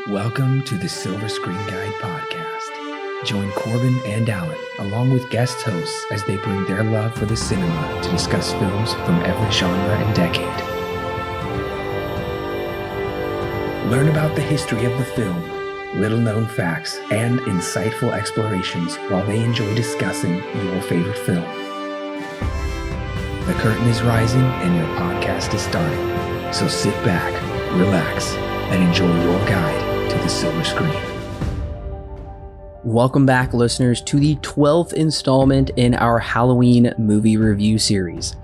Welcome to the Silver Screen Guide podcast. Join Corbin and Allen, along with guest hosts, as they bring their love for the cinema to discuss films from every genre and decade. Learn about the history of the film, little-known facts, and insightful explorations while they enjoy discussing your favorite film. The curtain is rising and your podcast is starting, so sit back, relax, and enjoy your guide to the silver screen. Welcome back, listeners, to the 12th installment in our Halloween movie review series.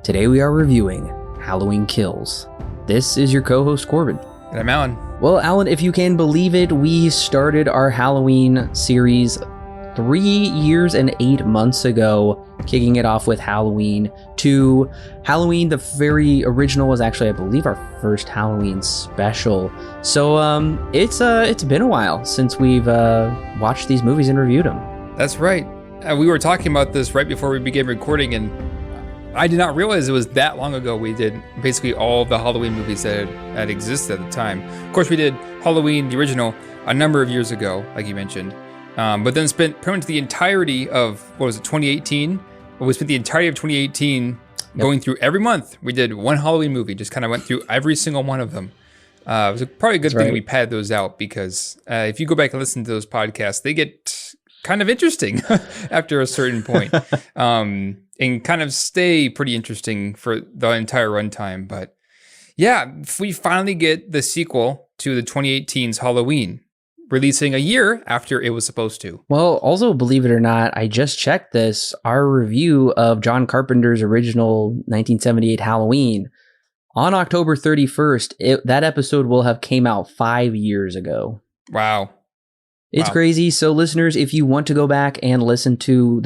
Today we are reviewing Halloween Kills. This is your co-host, Corbin. And I'm Allen. Well, Allen, if you can believe it, we started our Halloween series 3 years and 8 months ago, kicking it off with Halloween 2. Halloween, the very original, was actually, I believe, our first Halloween special. So it's been a while since we've watched these movies and reviewed them. That's right. We were talking about this right before we began recording, and I did not realize it was that long ago we did basically all of the Halloween movies that had existed at the time. Of course, we did Halloween, the original, a number of years ago, like you mentioned. But then spent pretty much the entirety of, 2018? We spent the entirety of 2018 going through every month. We did one Halloween movie, just kind of went through every single one of them. It was probably a good thing we padded those out because if you go back and listen to those podcasts, they get kind of interesting after a certain point. And kind of stay pretty interesting for the entire runtime. But yeah, we finally get the sequel to the 2018's Halloween, releasing a year after it was supposed to. Well, also, believe it or not, I just checked this. Our review of John Carpenter's original 1978 Halloween on October 31st, that episode will have came out 5 years ago. Wow. It's crazy. So listeners, if you want to go back and listen to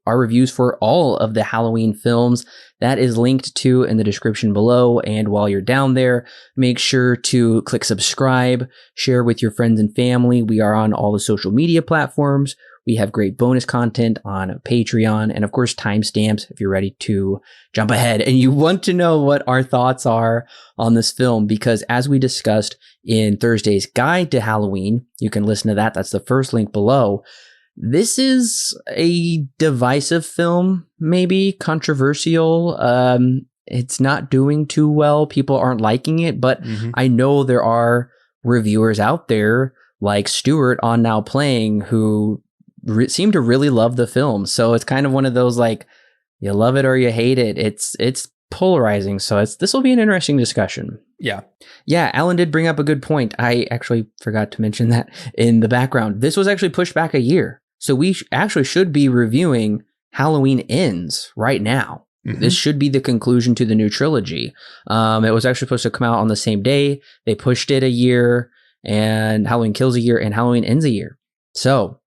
our reviews for all of the Halloween films, that is linked to in the description below. And while you're down there, make sure to click subscribe, share with your friends and family. We are on all the social media platforms. We have great bonus content on Patreon, and of course, timestamps if you're ready to jump ahead and you want to know what our thoughts are on this film, because as we discussed in Thursday's Guide to Halloween, you can listen to that. That's the first link below. This is a divisive film, maybe controversial. It's not doing too well. People aren't liking it, but I know there are reviewers out there like Stuart on Now Playing who seem to really love the film. So it's kind of one of those, like, you love it or you hate it. It's polarizing. So this will be an interesting discussion. Yeah, Alan did bring up a good point. I actually forgot to mention that in the background. This was actually pushed back a year. So we actually should be reviewing Halloween Ends right now. This should be the conclusion to the new trilogy. It was actually supposed to come out on the same day. They pushed it a year, and Halloween Kills a year, and Halloween Ends a year. So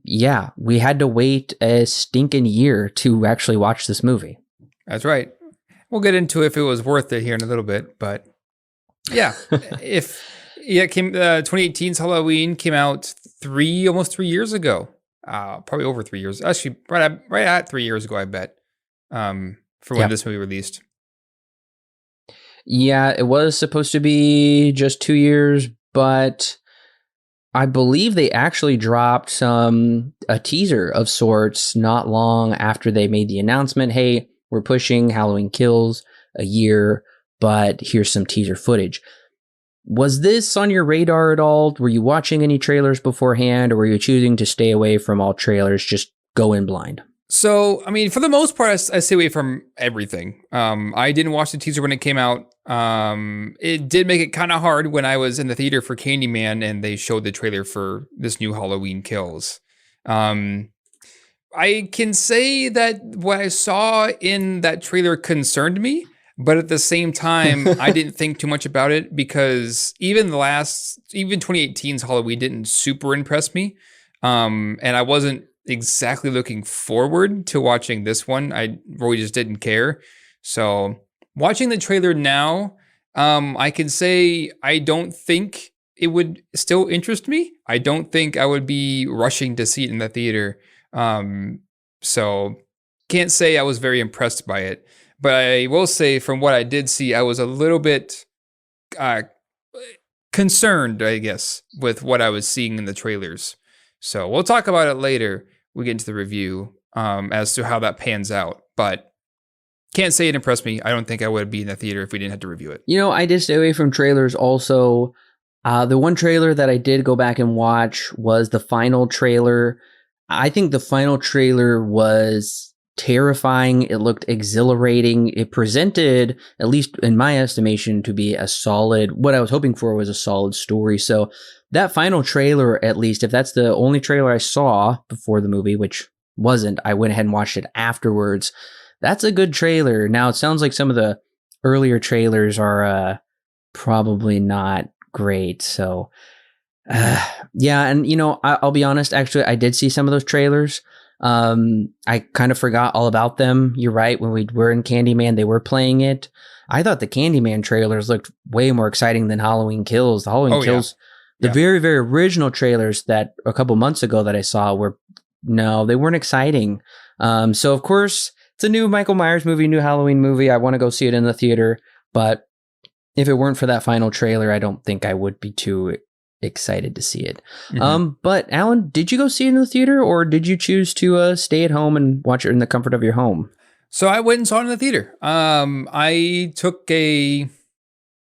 yeah, we had to wait a stinking year to actually watch this movie. That's right. We'll get into if it was worth it here in a little bit, but yeah, 2018's Halloween came out almost 3 years ago. Probably over 3 years. Actually, right at 3 years ago, I bet. For when this movie released. Yeah, it was supposed to be just 2 years, but I believe they actually dropped a teaser of sorts not long after they made the announcement. Hey, we're pushing Halloween Kills a year, but here's some teaser footage. Was this on your radar at all? Were you watching any trailers beforehand, or were you choosing to stay away from all trailers, just go in blind? So, I mean, for the most part, I stay away from everything. I didn't watch the teaser when it came out. It did make it kind of hard when I was in the theater for Candyman and they showed the trailer for this new Halloween Kills. I can say that what I saw in that trailer concerned me, but at the same time, I didn't think too much about it because even 2018's Halloween didn't super impress me. And I wasn't exactly looking forward to watching this one. I really just didn't care. So watching the trailer now, I can say I don't think it would still interest me. I don't think I would be rushing to see it in the theater. So can't say I was very impressed by it. But I will say from what I did see, I was a little bit kind concerned, I guess, with what I was seeing in the trailers. So we'll talk about it later. We get into the review as to how that pans out. But can't say it impressed me. I don't think I would be in the theater if we didn't have to review it. I did stay away from trailers also. The one trailer that I did go back and watch was the final trailer. I think the final trailer was terrifying. It looked exhilarating. It presented, at least in my estimation, to be what I was hoping for was a solid story. So that final trailer, at least, if that's the only trailer I saw before the movie, which wasn't, I went ahead and watched it afterwards. That's a good trailer. Now, it sounds like some of the earlier trailers are probably not great. So, yeah. And, I'll be honest, actually, I did see some of those trailers. I kind of forgot all about them. You're right. When we were in Candyman, they were playing it. I thought the Candyman trailers looked way more exciting than Halloween Kills. The Halloween Kills, the very, very original trailers that a couple months ago that I saw they weren't exciting. So of course, it's a new Michael Myers movie, new Halloween movie. I want to go see it in the theater, but if it weren't for that final trailer, I don't think I would be too excited to see it. Mm-hmm. But Alan, did you go see it in the theater, or did you choose to stay at home and watch it in the comfort of your home? So I went and saw it in the theater. I took a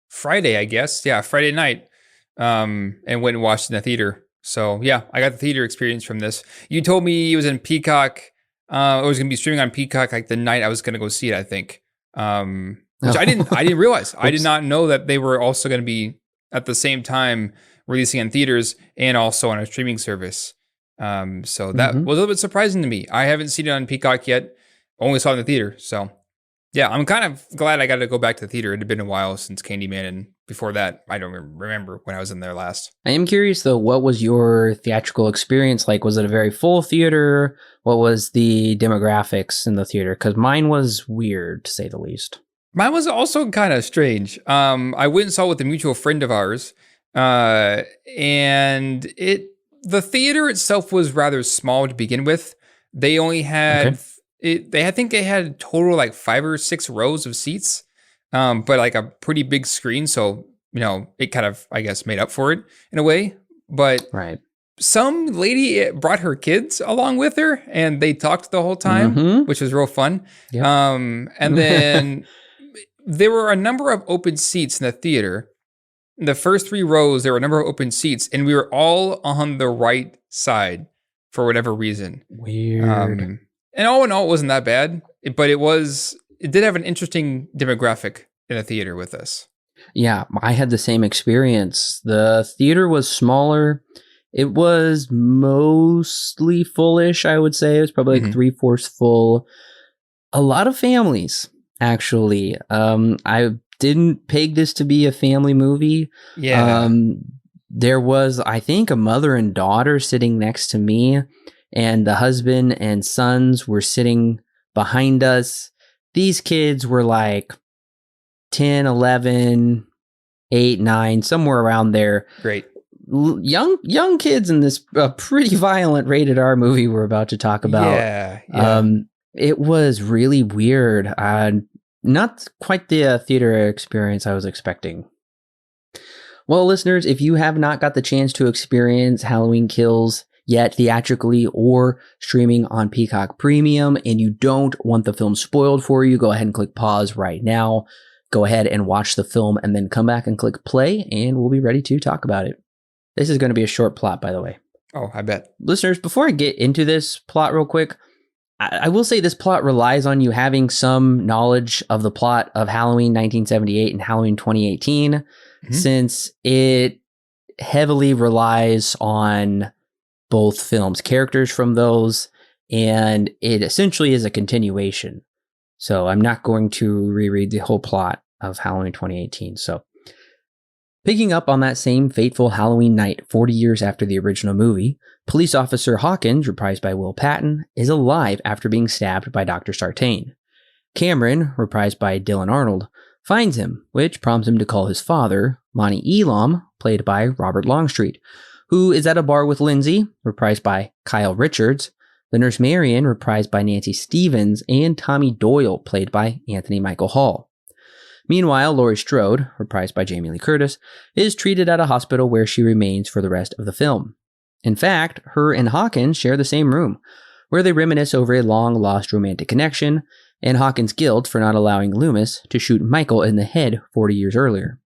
Friday, I guess. Yeah, Friday night, and went and watched it in the theater. So yeah, I got the theater experience from this. You told me it was in Peacock. It was going to be streaming on Peacock like the night I was going to go see it, I think. Which I didn't realize. I did not know that they were also going to be at the same time releasing in theaters and also on a streaming service. So that was a little bit surprising to me. I haven't seen it on Peacock yet. Only saw it in the theater. So yeah, I'm kind of glad I got to go back to the theater. It had been a while since Candyman, and before that, I don't remember when I was in there last. I am curious though, what was your theatrical experience like? Was it a very full theater? What was the demographics in the theater? Because mine was weird, to say the least. Mine was also kind of strange. I went and saw it with a mutual friend of ours, and the theater itself was rather small to begin with. They only had I think they had total like 5 or 6 rows of seats, but like a pretty big screen. So it kind of, I guess, made up for it in a way. But some lady brought her kids along with her, and they talked the whole time, which was real fun. Yep. And then there were a number of open seats in the theater. In the first 3 rows, there were a number of open seats, and we were all on the right side for whatever reason. Weird. And all in all, it wasn't that bad, but it did have an interesting demographic in the theater with us. Yeah, I had the same experience. The theater was smaller. It was mostly fullish, I would say. It was probably like 3/4 full. A lot of families, actually. I didn't peg this to be a family movie. Yeah. There was, I think, a mother and daughter sitting next to me, and the husband and sons were sitting behind us. These kids were like 10, 11, 8, 9, somewhere around there. Great. Young kids in this pretty violent rated R movie we're about to talk about. Yeah. It was really weird. Not quite the theater experience I was expecting. Well, listeners, if you have not got the chance to experience Halloween Kills yet theatrically or streaming on Peacock Premium, and you don't want the film spoiled for you, go ahead and click pause right now. Go ahead and watch the film and then come back and click play, and we'll be ready to talk about it. This is going to be a short plot, by the way. Oh, I bet. Listeners, before I get into this plot real quick, I will say this plot relies on you having some knowledge of the plot of Halloween 1978 and Halloween 2018, since it heavily relies on both films, characters from those, and it essentially is a continuation. So I'm not going to reread the whole plot of Halloween 2018. So picking up on that same fateful Halloween night 40 years after the original movie, police officer Hawkins, reprised by Will Patton, is alive after being stabbed by Dr. Sartain. Cameron, reprised by Dylan Arnold, finds him, which prompts him to call his father, Lonnie Elam, played by Robert Longstreet, who is at a bar with Lindsay, reprised by Kyle Richards, the nurse Marion, reprised by Nancy Stevens, and Tommy Doyle, played by Anthony Michael Hall. Meanwhile, Laurie Strode, reprised by Jamie Lee Curtis, is treated at a hospital where she remains for the rest of the film. In fact, her and Hawkins share the same room, where they reminisce over a long-lost romantic connection and Hawkins' guilt for not allowing Loomis to shoot Michael in the head 40 years earlier.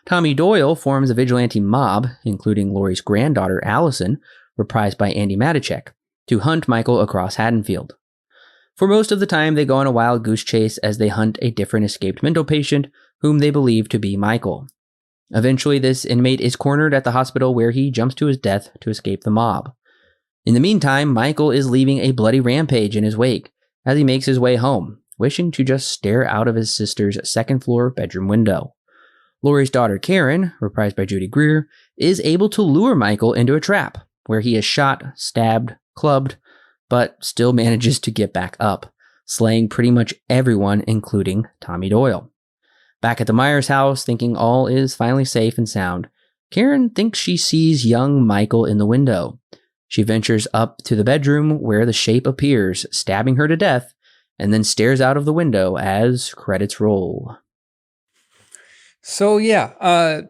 Tommy Doyle forms a vigilante mob, including Laurie's granddaughter Allison, reprised by Andy Matichek, to hunt Michael across Haddonfield. For most of the time, they go on a wild goose chase as they hunt a different escaped mental patient whom they believe to be Michael. Eventually, this inmate is cornered at the hospital where he jumps to his death to escape the mob. In the meantime, Michael is leaving a bloody rampage in his wake as he makes his way home, wishing to just stare out of his sister's second-floor bedroom window. Laurie's daughter Karen, reprised by Judy Greer, is able to lure Michael into a trap where he is shot, stabbed, clubbed, but still manages to get back up, slaying pretty much everyone, including Tommy Doyle. Back at the Myers house, thinking all is finally safe and sound, Karen thinks she sees young Michael in the window. She ventures up to the bedroom where the shape appears, stabbing her to death, and then stares out of the window as credits roll. So yeah,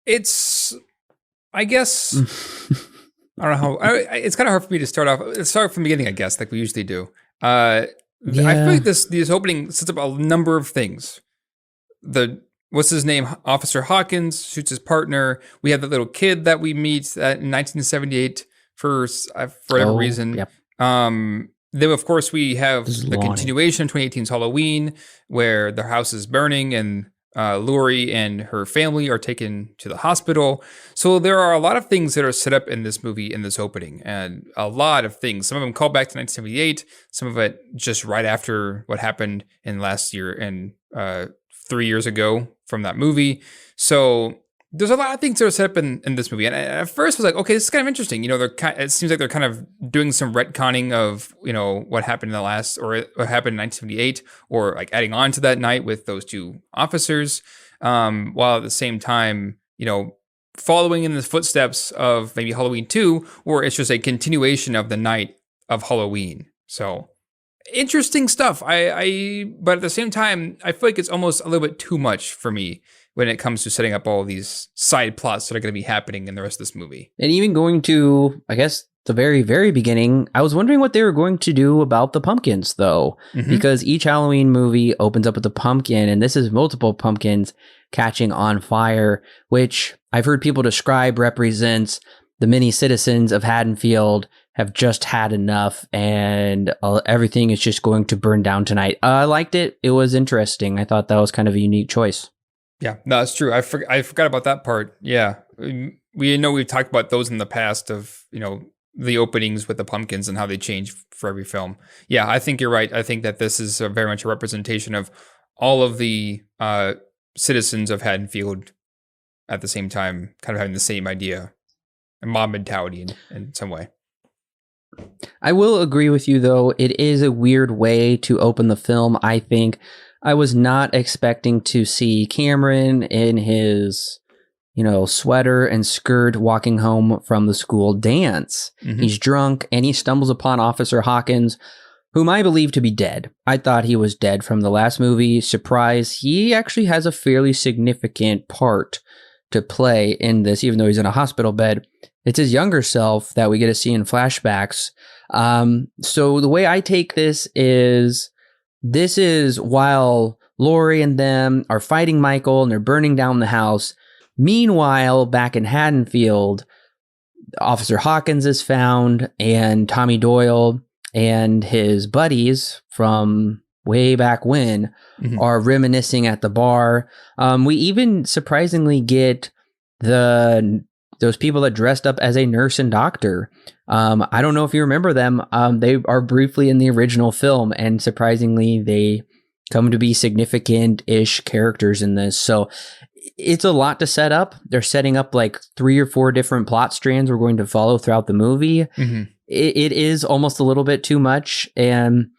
it's, I guess, I don't know how, it's kind of hard for me to start off. Let's start from the beginning, I guess, like we usually do. I feel like this opening sets up a number of things. What's his name? Officer Hawkins shoots his partner. We have that little kid that we meet in 1978 for whatever reason. Yep. Then, of course, we have the continuation of 2018's Halloween, where their house is burning and Laurie and her family are taken to the hospital. So there are a lot of things that are set up in this movie, in this opening, and a lot of things. Some of them call back to 1978, some of it just right after what happened in last year and 3 years ago from that movie. So there's a lot of things that are set up in this movie. And at first I was like, okay, this is kind of interesting. It seems like they're kind of doing some retconning of, what happened in the last, or what happened in 1978, or like adding on to that night with those two officers, while at the same time, following in the footsteps of maybe Halloween 2, or it's just a continuation of the night of Halloween. So interesting stuff. But at the same time, I feel like it's almost a little bit too much for me when it comes to setting up all these side plots that are going to be happening in the rest of this movie. And even going to, I guess, the very, very beginning, I was wondering what they were going to do about the pumpkins, though, because each Halloween movie opens up with a pumpkin, and this is multiple pumpkins catching on fire, which I've heard people describe represents the many citizens of Haddonfield have just had enough, and everything is just going to burn down tonight. I liked it. It was interesting. I thought that was kind of a unique choice. Yeah, no, that's true. I forgot about that part. Yeah, we know we've talked about those in the past of, the openings with the pumpkins and how they change for every film. Yeah, I think you're right. I think that this is very much a representation of all of the citizens of Haddonfield at the same time, kind of having the same idea and mob mentality in some way. I will agree with you, though. It is a weird way to open the film, I think. I was not expecting to see Cameron in his, sweater and skirt walking home from the school dance. He's drunk and he stumbles upon Officer Hawkins, whom I believe to be dead. I thought he was dead from the last movie. Surprise, he actually has a fairly significant part to play in this, even though he's in a hospital bed. It's his younger self that we get to see in flashbacks. So the way I take this is while Laurie and them are fighting Michael and they're burning down the house. Meanwhile, back in Haddonfield, Officer Hawkins is found, and Tommy Doyle and his buddies from way back when are reminiscing at the bar. We even surprisingly get those people that dressed up as a nurse and doctor. I don't know if you remember them. They are briefly in the original film, and surprisingly, they come to be significant-ish characters in this. So it's a lot to set up. They're setting up like 3 or 4 different plot strands we're going to follow throughout the movie. It is almost a little bit too much, and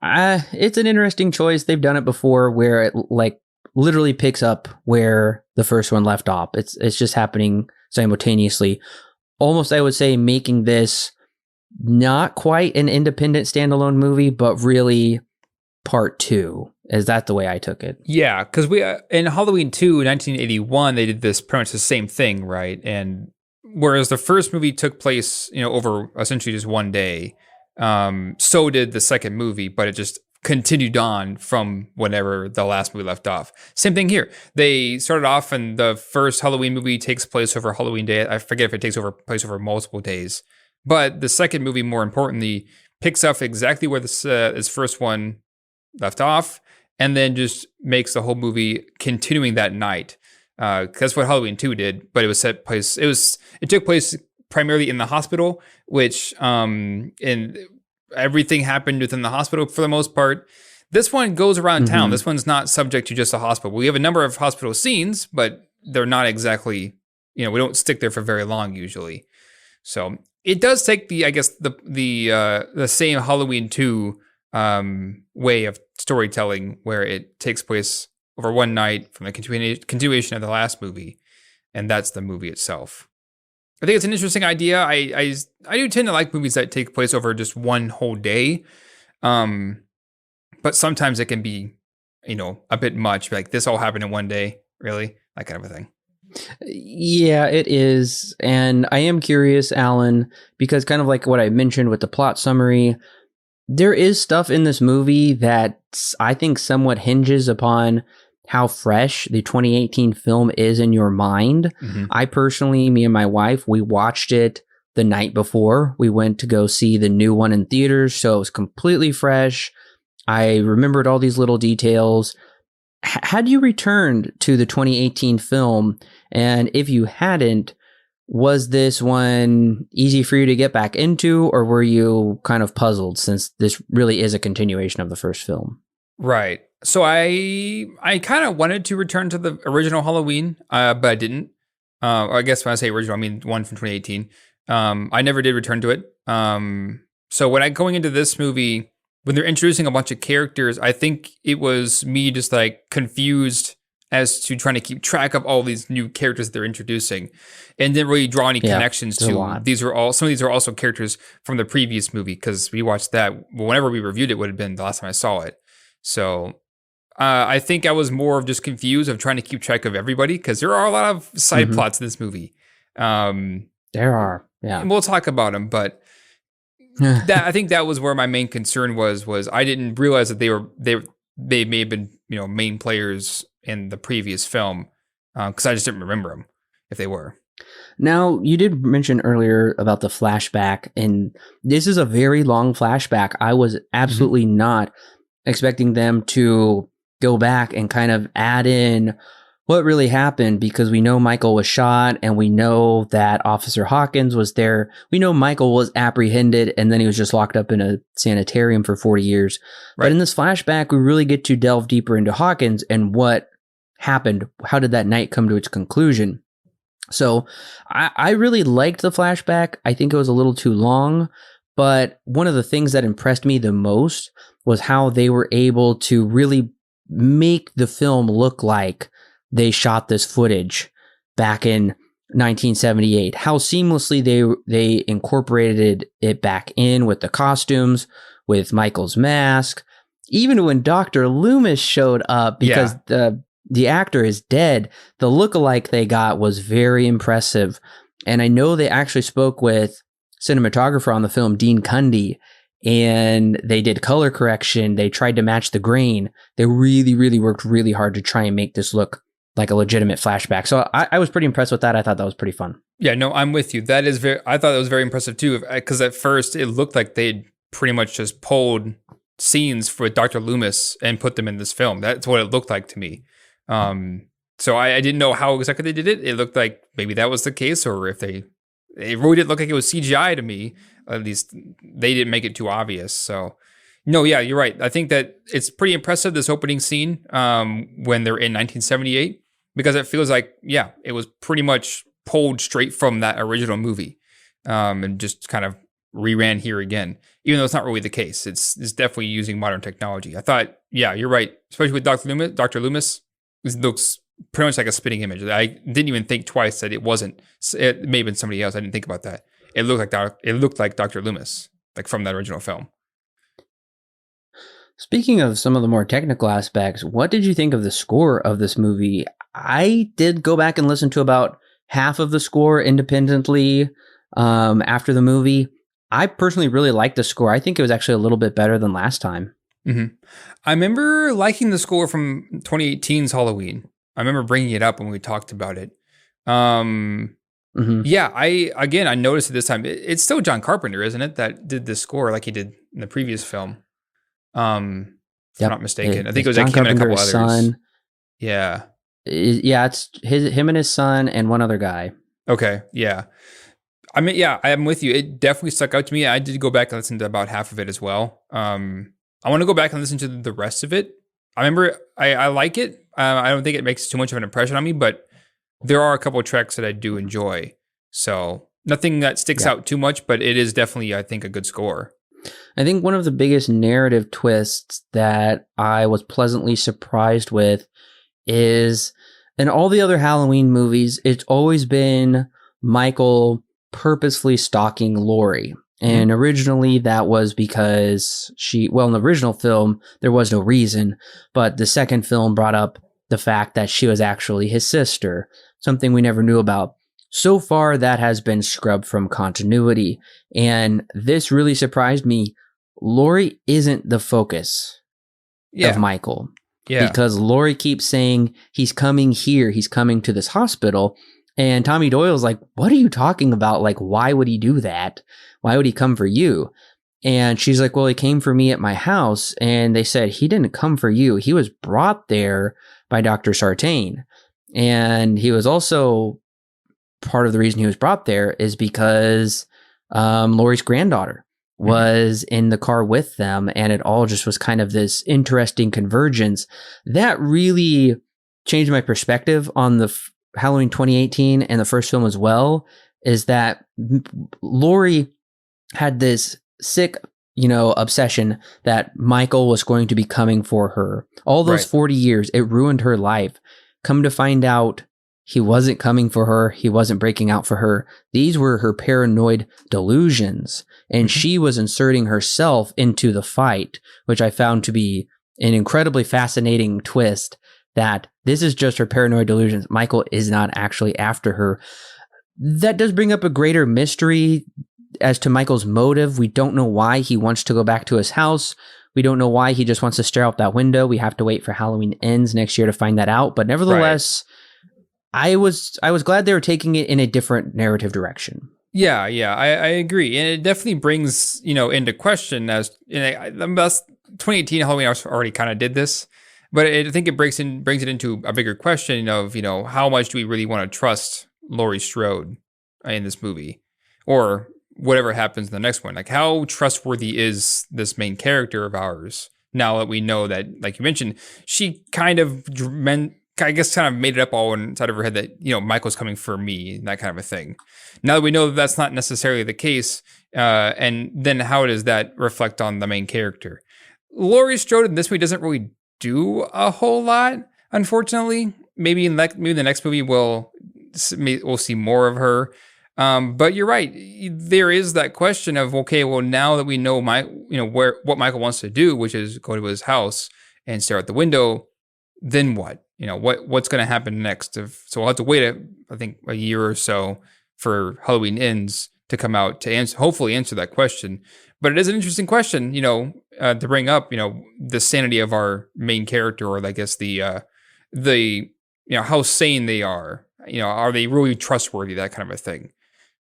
it's an interesting choice. They've done it before where it like literally picks up where the first one left off. It's just happening simultaneously. Almost, I would say, making this not quite an independent standalone movie, but really part 2. Is that the way I took it? Yeah, because we in Halloween 2, 1981, they did this pretty much the same thing, right? And whereas the first movie took place, over essentially just one day, so did the second movie, but it just continued on from whenever the last movie left off. Same thing here. They started off, and the first Halloween movie takes place over Halloween Day. I forget if it takes place over multiple days, but the second movie, more importantly, picks up exactly where this first one left off, and then just makes the whole movie continuing that night. That's what Halloween 2 did, but it took place primarily in the hospital, which and everything happened within the hospital for the most part. This one goes around town. This one's not subject to just a hospital. We have a number of hospital scenes, but they're not exactly, we don't stick there for very long usually. So it does take the same Halloween 2 way of storytelling, where it takes place over one night from the continuation of the last movie, and that's the movie itself. I think it's an interesting idea. I do tend to like movies that take place over just one whole day, but sometimes it can be, a bit much. Like, this all happened in one day, really, that kind of a thing. Yeah, it is. And I am curious, Alan, because kind of like what I mentioned with the plot summary, there is stuff in this movie that I think somewhat hinges upon how fresh the 2018 film is in your mind. I personally, me and my wife, we watched it the night before we went to go see the new one in theaters, so it was completely fresh. I remembered all these little details. Had you returned to the 2018 film, and if you hadn't, was this one easy for you to get back into, or were you kind of puzzled, since this really is a continuation of the first film? Right. So I kind of wanted to return to the original Halloween, but I didn't. Or I guess when I say original, I mean one from 2018. I never did return to it. So when going into this movie, when they're introducing a bunch of characters, I think it was me just like confused as to trying to keep track of all these new characters that they're introducing, and didn't really draw any connections to some of these are also characters from the previous movie, because we watched that whenever we reviewed it would have been the last time I saw it. So I think I was more of just confused of trying to keep track of everybody, because there are a lot of side plots in this movie. There are, yeah. And we'll talk about them, but I think that was where my main concern was I didn't realize that they may have been main players in the previous film, because I just didn't remember them if they were. Now, you did mention earlier about the flashback, and this is a very long flashback. I was absolutely not expecting them to go back and kind of add in what really happened, because we know Michael was shot, and we know that Officer Hawkins was there. We know Michael was apprehended, and then he was just locked up in a sanitarium for 40 years. Right. But in this flashback, we really get to delve deeper into Hawkins and what happened. How did that night come to its conclusion? So I really liked the flashback. I think it was a little too long, but one of the things that impressed me the most was how they were able to really make the film look like they shot this footage back in 1978. How seamlessly they incorporated it back in with the costumes, with Michael's mask. Even when Dr. Loomis showed up, because the actor is dead, the lookalike they got was very impressive. And I know they actually spoke with cinematographer on the film, Dean Cundy, and they did color correction. They tried to match the grain. They really, really worked really hard to try and make this look like a legitimate flashback. So I was pretty impressed with that. I thought that was pretty fun. Yeah, no, I'm with you. I thought that was very impressive too, because at first it looked like they'd pretty much just pulled scenes for Dr. Loomis and put them in this film. That's what it looked like to me. So I didn't know how exactly they did it. It looked like maybe that was the case, or if it really didn't look like it was CGI to me. At least they didn't make it too obvious. So no, yeah, you're right. I think that it's pretty impressive, this opening scene, when they're in 1978, because it feels like, it was pretty much pulled straight from that original movie, and just kind of reran here again, even though it's not really the case. It's definitely using modern technology. I thought, you're right, especially with Dr. Loomis. It looks pretty much like a spitting image. I didn't even think twice that it wasn't. It may have been somebody else. I didn't think about that. It looked like Dr. Loomis, like from that original film. Speaking of some of the more technical aspects, what did you think of the score of this movie? I did go back and listen to about half of the score independently after the movie. I personally really liked the score. I think it was actually a little bit better than last time. Mm-hmm. I remember liking the score from 2018's Halloween. I remember bringing it up when we talked about it. Yeah, I noticed it this time. It's still John Carpenter, isn't it, that did the score like he did in the previous film? If I'm not mistaken. I think it was like him and a couple others. Son. Yeah. Yeah, it's him and his son and one other guy. Okay, yeah. I mean, yeah, I am with you. It definitely stuck out to me. I did go back and listen to about half of it as well. I want to go back and listen to the rest of it. I remember I like it. I don't think it makes too much of an impression on me, but there are a couple of tracks that I do enjoy. So nothing that sticks out too much, but it is definitely, I think, a good score. I think one of the biggest narrative twists that I was pleasantly surprised with is in all the other Halloween movies, it's always been Michael purposefully stalking Laurie. And originally that was because in the original film, there was no reason, but the second film brought up the fact that she was actually his sister, something we never knew about. So far, that has been scrubbed from continuity, and this really surprised me. Laurie isn't the focus of Michael. Yeah. Because Laurie keeps saying, he's coming here, he's coming to this hospital, and Tommy Doyle's like, what are you talking about? Like, why would he do that? Why would he come for you? And she's like, well, he came for me at my house, and they said, he didn't come for you. He was brought there by Dr. Sartain. And he was also, part of the reason he was brought there is because Laurie's granddaughter was in the car with them, and it all just was kind of this interesting convergence that really changed my perspective on the Halloween 2018 and the first film as well, is that Laurie had this sick, obsession that Michael was going to be coming for her. All those 40 years, it ruined her life. Come to find out, he wasn't coming for her. He wasn't breaking out for her. These were her paranoid delusions. And she was inserting herself into the fight, which I found to be an incredibly fascinating twist, that this is just her paranoid delusions. Michael is not actually after her. That does bring up a greater mystery as to Michael's motive. We don't know why he wants to go back to his house. We don't know why he just wants to stare out that window. We have to wait for Halloween Ends next year to find that out. But nevertheless, I was glad they were taking it in a different narrative direction. Yeah, I agree. And it definitely brings, into question the best 2018 Halloween already kind of did this. But I think it brings it into a bigger question of, how much do we really want to trust Laurie Strode in this movie? Or whatever happens in the next one. Like, how trustworthy is this main character of ours now that we know that, like you mentioned, she kind of made it up all inside of her head that, Michael's coming for me, that kind of a thing. Now that we know that that's not necessarily the case, and then how does that reflect on the main character? Laurie Strode in this movie doesn't really do a whole lot, unfortunately. Maybe the next movie we'll see more of her. But you're right. There is that question of, okay, well, now that we know what Michael wants to do, which is go to his house and stare out the window, then what? What's going to happen next? So we'll have to wait, I think, a year or so for Halloween Ends to come out to hopefully answer that question. But it is an interesting question, to bring up, the sanity of our main character, or I guess the how sane they are. Are they really trustworthy? That kind of a thing.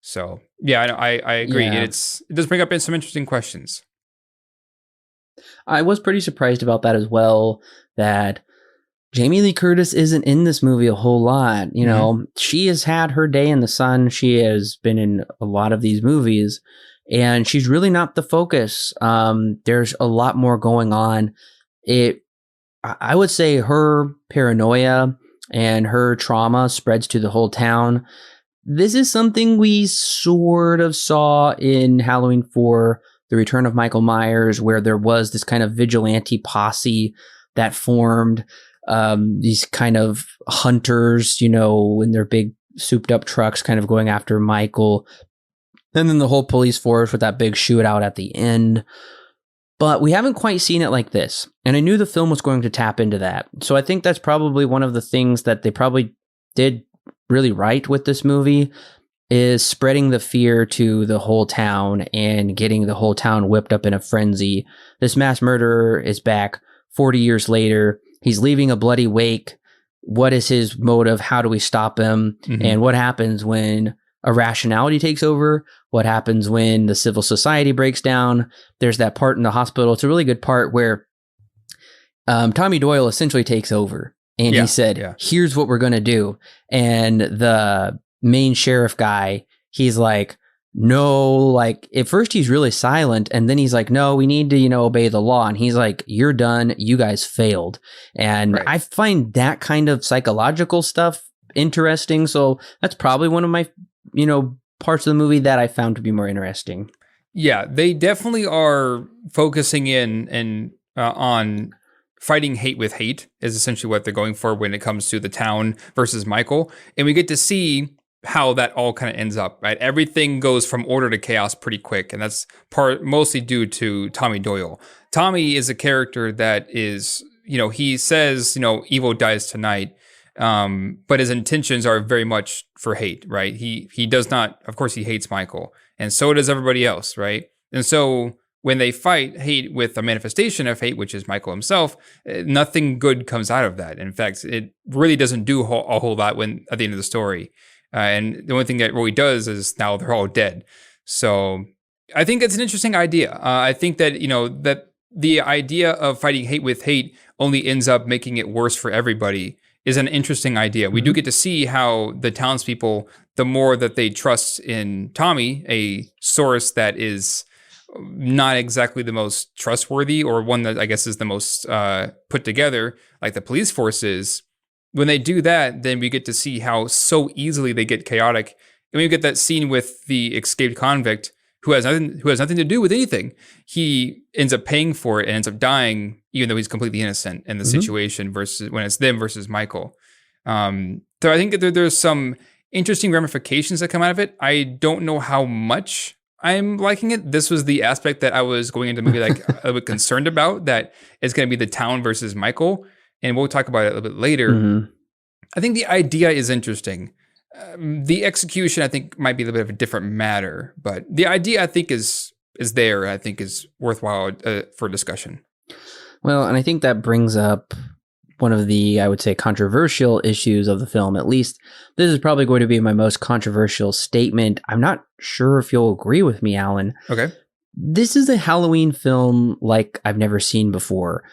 So yeah, I agree. Yeah. It does bring up some interesting questions. I was pretty surprised about that as well, that Jamie Lee Curtis isn't in this movie a whole lot. She has had her day in the sun. She has been in a lot of these movies, and she's really not the focus. There's a lot more going on. I would say her paranoia and her trauma spreads to the whole town. This is something we sort of saw in Halloween 4, The Return of Michael Myers, where there was this kind of vigilante posse that formed, these kind of hunters, in their big souped up trucks kind of going after Michael. And then the whole police force with that big shootout at the end. But we haven't quite seen it like this. And I knew the film was going to tap into that. So I think that's probably one of the things that they probably did really right with this movie, is spreading the fear to the whole town and getting the whole town whipped up in a frenzy. This mass murderer is back 40 years later. He's leaving a bloody wake. What is his motive? How do we stop him? Mhm. And what happens when irrationality takes over? What happens when the civil society breaks down? There's that part in the hospital. It's a really good part where Tommy Doyle essentially takes over. And he said, here's what we're going to do. And the main sheriff guy, he's like, no, like at first he's really silent. And then he's like, no, we need to, obey the law. And he's like, you're done. You guys failed. And I find that kind of psychological stuff interesting. So that's probably one of my, parts of the movie that I found to be more interesting. Yeah, they definitely are focusing in on fighting hate with hate is essentially what they're going for when it comes to the town versus Michael. And we get to see how that all kind of ends up, right? Everything goes from order to chaos pretty quick. And that's mostly due to Tommy Doyle. Tommy is a character that is, he says, evil dies tonight. But his intentions are very much for hate, right? He does not, of course he hates Michael, and so does everybody else, right? And so when they fight hate with a manifestation of hate, which is Michael himself, nothing good comes out of that. In fact, it really doesn't do a whole lot at the end of the story. And the only thing that really does is now they're all dead. So I think it's an interesting idea. I think that, that the idea of fighting hate with hate only ends up making it worse for everybody is an interesting idea. We do get to see how the townspeople, the more that they trust in Tommy, a source that is not exactly the most trustworthy, or one that I guess is the most put together, like the police force is. When they do that, then we get to see how so easily they get chaotic. And we get that scene with the escaped convict who has nothing to do with anything. He ends up paying for it and ends up dying, even though he's completely innocent in the situation, versus when it's them versus Michael. So I think that there's some interesting ramifications that come out of it. I don't know how much I'm liking it. This was the aspect that I was going into the movie like a little bit concerned about, that it's going to be the town versus Michael. And we'll talk about it a little bit later. I think the idea is interesting. The execution, I think, might be a little bit of a different matter. But the idea, I think, is there. I think is worthwhile for discussion. Well, and I think that brings up one of the, I would say, controversial issues of the film. At least this is probably going to be my most controversial statement. I'm not sure if you'll agree with me, Alan. Okay. This is a Halloween film like I've never seen before.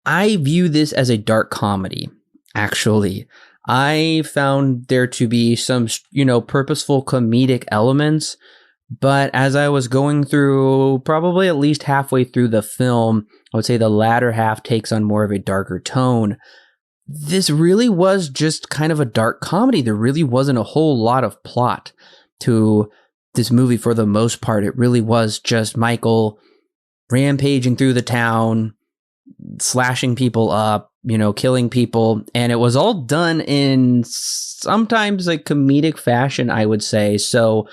I view this as a dark comedy, actually. I found there to be some, purposeful comedic elements, but as I was going through, probably at least halfway through the film, I would say the latter half takes on more of a darker tone. This really was just kind of a dark comedy. There really wasn't a whole lot of plot to this movie for the most part. It really was just Michael rampaging through the town, slashing people up, killing people. And it was all done in sometimes a comedic fashion, I would say. So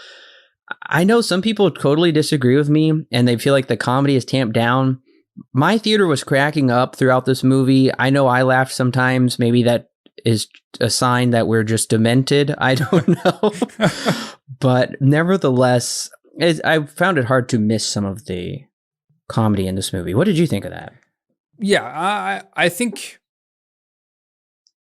I know some people totally disagree with me and they feel like the comedy is tamped down. My theater was cracking up throughout this movie. I know I laughed sometimes. Maybe that is a sign that we're just demented. I don't know. But nevertheless, I found it hard to miss some of the comedy in this movie. What did you think of that? Yeah, I think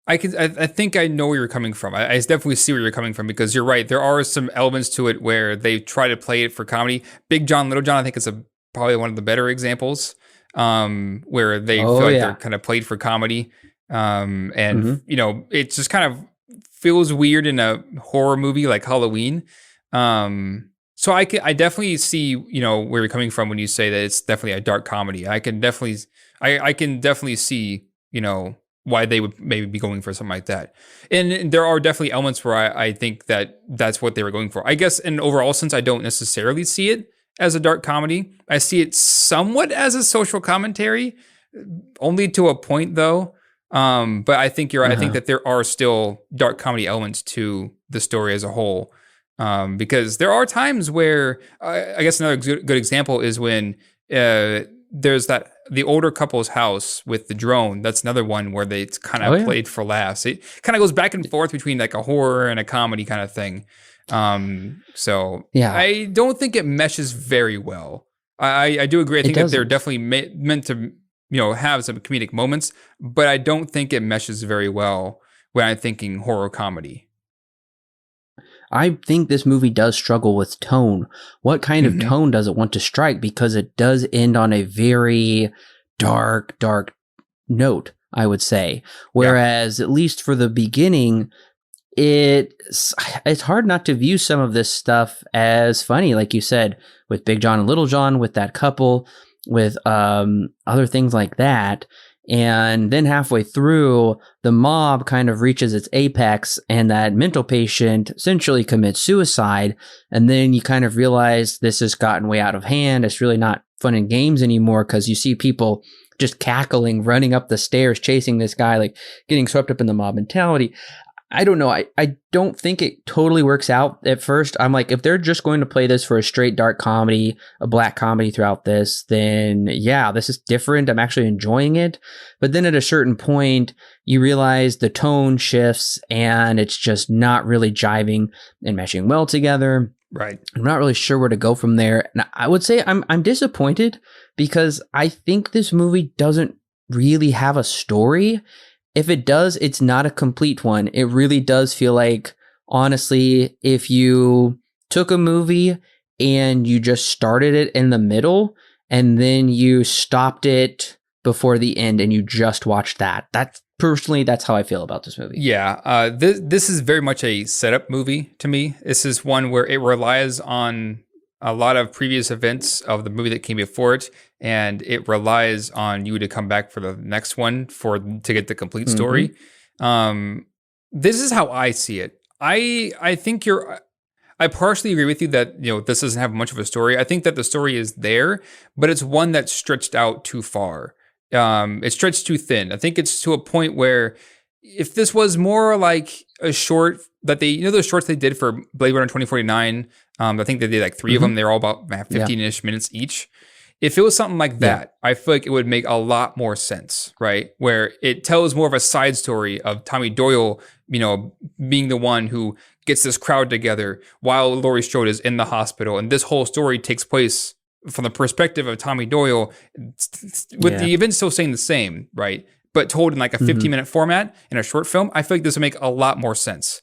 I think I know where you're coming from. I definitely see where you're coming from, because you're right. There are some elements to it where they try to play it for comedy. Big John, Little John, I think is probably one of the better examples, where they feel like they're kind of played for comedy. And it just kind of feels weird in a horror movie like Halloween. So I definitely see, where you're coming from when you say that it's definitely a dark comedy. I can definitely see, why they would maybe be going for something like that. And there are definitely elements where I think that that's what they were going for. I guess in overall sense, I don't necessarily see it as a dark comedy. I see it somewhat as a social commentary, only to a point though. But I think you're right. I think that there are still dark comedy elements to the story as a whole. Because there are times where, I guess another good example is when there's the older couple's house with the drone. That's another one where it's kind of played for laughs. It kind of goes back and forth between like a horror and a comedy kind of thing. So yeah, I don't think it meshes very well. I do agree. I think that they're definitely meant to, have some comedic moments, but I don't think it meshes very well when I'm thinking horror comedy. I think this movie does struggle with tone. What kind of tone does it want to strike? Because it does end on a very dark note, I would say. Whereas, at least for the beginning, it's hard not to view some of this stuff as funny, like you said, with Big John and Little John, with that couple, with other things like that. And then halfway through, the mob kind of reaches its apex and that mental patient essentially commits suicide. And then you kind of realize this has gotten way out of hand. It's really not fun and games anymore because you see people just cackling, running up the stairs, chasing this guy, like getting swept up in the mob mentality. I don't know. I don't think it totally works out at first. I'm like, if they're just going to play this for a straight dark comedy, a black comedy throughout this, then yeah, this is different. I'm actually enjoying it. But then at a certain point, you realize the tone shifts and it's just not really jiving and meshing well together. Right. I'm not really sure where to go from there. And I would say I'm disappointed because I think this movie doesn't really have a story. If it does, it's not a complete one. It really does feel like, honestly, if you took a movie and you just started it in the middle and then you stopped it before the end and you just watched that. That's how I feel about this movie. Yeah. This is very much a setup movie to me. This is one where it relies on a lot of previous events of the movie that came before it, and it relies on you to come back for the next one to get the complete story. This is how I see it. I think I partially agree with you that this doesn't have much of a story. I think that the story is there, but it's one that's stretched out too far. It's stretched too thin. I think it's to a point where if this was more like a short that they, those shorts they did for Blade Runner 2049, I think they did like 3 of them. They're all about 15-ish minutes each. If it was something like that, I feel like it would make a lot more sense, right? Where it tells more of a side story of Tommy Doyle, being the one who gets this crowd together while Laurie Strode is in the hospital. And this whole story takes place from the perspective of Tommy Doyle, with the events still staying the same, right? But told in like a 15-minute format in a short film. I feel like this would make a lot more sense.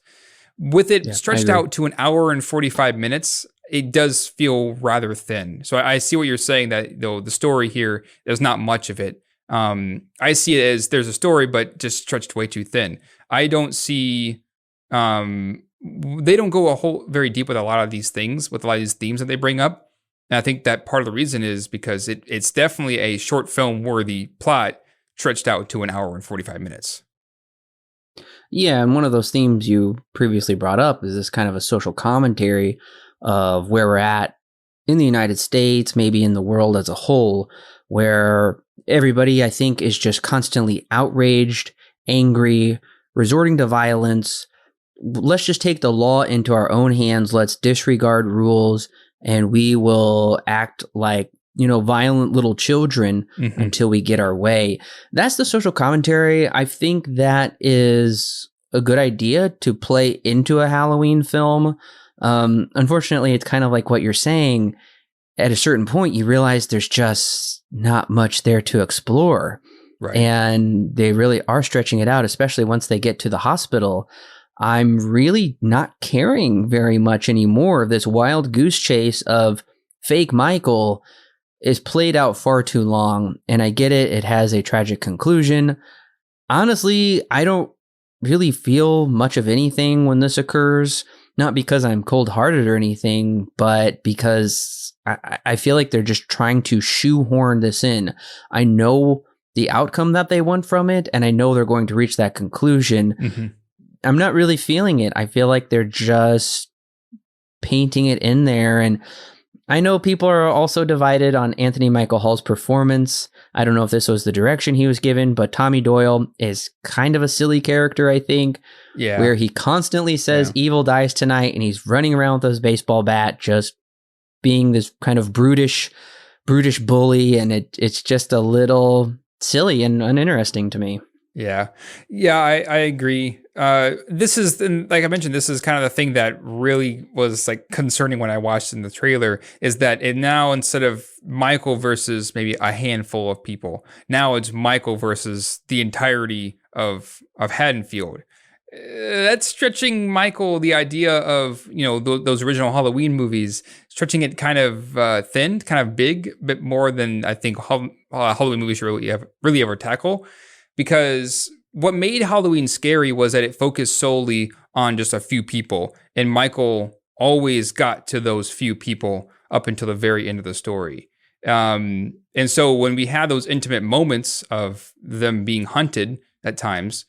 With it stretched out to an hour and 45 minutes, it does feel rather thin. So I see what you're saying, that the story here, there's not much of it. I see it as there's a story, but just stretched way too thin. I don't see, they don't go very deep with a lot of these things, with a lot of these themes that they bring up. And I think that part of the reason is because it's definitely a short film worthy plot stretched out to an hour and 45 minutes. Yeah, and one of those themes you previously brought up is this kind of a social commentary of where we're at in the United States, maybe in the world as a whole, where everybody, I think, is just constantly outraged, angry, resorting to violence. Let's just take the law into our own hands. Let's disregard rules, and we will act like violent little children until we get our way. That's the social commentary. I think that is a good idea to play into a Halloween film. Unfortunately, it's kind of like what you're saying. At a certain point, you realize there's just not much there to explore. Right. And they really are stretching it out, especially once they get to the hospital. I'm really not caring very much anymore. This wild goose chase of fake Michael is played out far too long, and I get it. It has a tragic conclusion. Honestly, I don't really feel much of anything when this occurs, not because I'm cold-hearted or anything, but because I feel like they're just trying to shoehorn this in. I know the outcome that they want from it, and I know they're going to reach that conclusion. I'm not really feeling it. I feel like they're just painting it in there, and I know people are also divided on Anthony Michael Hall's performance. I don't know if this was the direction he was given, but Tommy Doyle is kind of a silly character, I think, where he constantly says evil dies tonight, and he's running around with his baseball bat, just being this kind of brutish brutish bully, and it's just a little silly and uninteresting to me. Yeah. Yeah, I agree. This is, like I mentioned, this is kind of the thing that really was like concerning when I watched in the trailer, is that it now, instead of Michael versus maybe a handful of people, now it's Michael versus the entirety of Haddonfield. That's stretching Michael, the idea of, those original Halloween movies, stretching it kind of thin, kind of big, a bit more than I think Halloween movies should really ever tackle. Because what made Halloween scary was that it focused solely on just a few people. And Michael always got to those few people up until the very end of the story. And so when we had those intimate moments of them being hunted at times,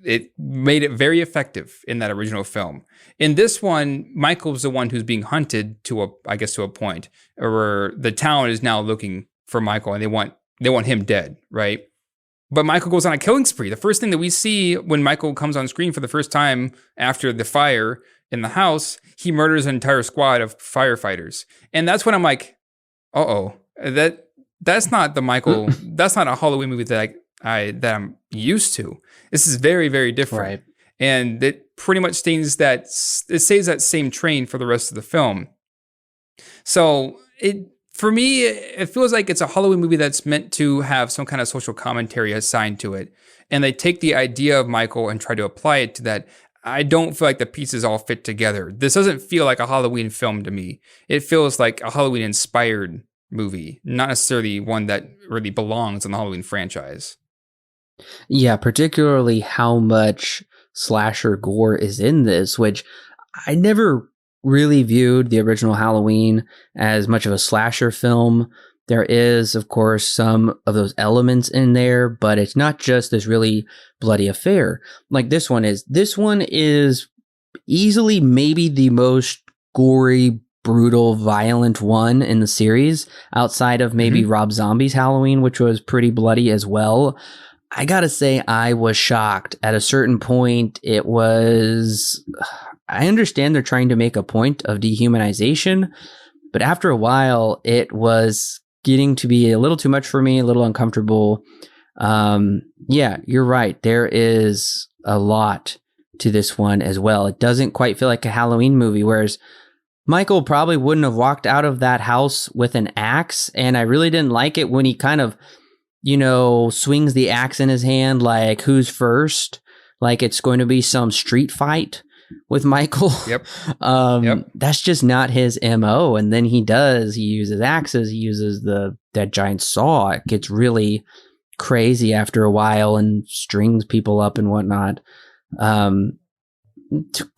it made it very effective in that original film. In this one, Michael's the one who's being hunted to a point, where the town is now looking for Michael and they want him dead, right? But Michael goes on a killing spree. The first thing that we see when Michael comes on screen for the first time after the fire in the house, he murders an entire squad of firefighters. And that's when I'm like, that's not the Michael, that's not a Halloween movie that I'm used to. This is very, very different. Right. And it pretty much stays that same train for the rest of the film. So for me, it feels like it's a Halloween movie that's meant to have some kind of social commentary assigned to it. And they take the idea of Michael and try to apply it to that. I don't feel like the pieces all fit together. This doesn't feel like a Halloween film to me. It feels like a Halloween-inspired movie, not necessarily one that really belongs in the Halloween franchise. Yeah, particularly how much slasher gore is in this, which I never really viewed the original Halloween as much of a slasher film. There is, of course, some of those elements in there, but it's not just this really bloody affair like this one is. This one is easily maybe the most gory, brutal, violent one in the series, outside of maybe Rob Zombie's Halloween, which was pretty bloody as well. I gotta say, I was shocked. At a certain point, I understand they're trying to make a point of dehumanization, but after a while, it was getting to be a little too much for me, a little uncomfortable. Yeah, you're right. There is a lot to this one as well. It doesn't quite feel like a Halloween movie, whereas Michael probably wouldn't have walked out of that house with an axe, and I really didn't like it when he kind of, swings the axe in his hand like, who's first? Like it's going to be some street fight with Michael. Yep. That's just not his MO. And then he uses axes, he uses that giant saw. It gets really crazy after a while and strings people up and whatnot. A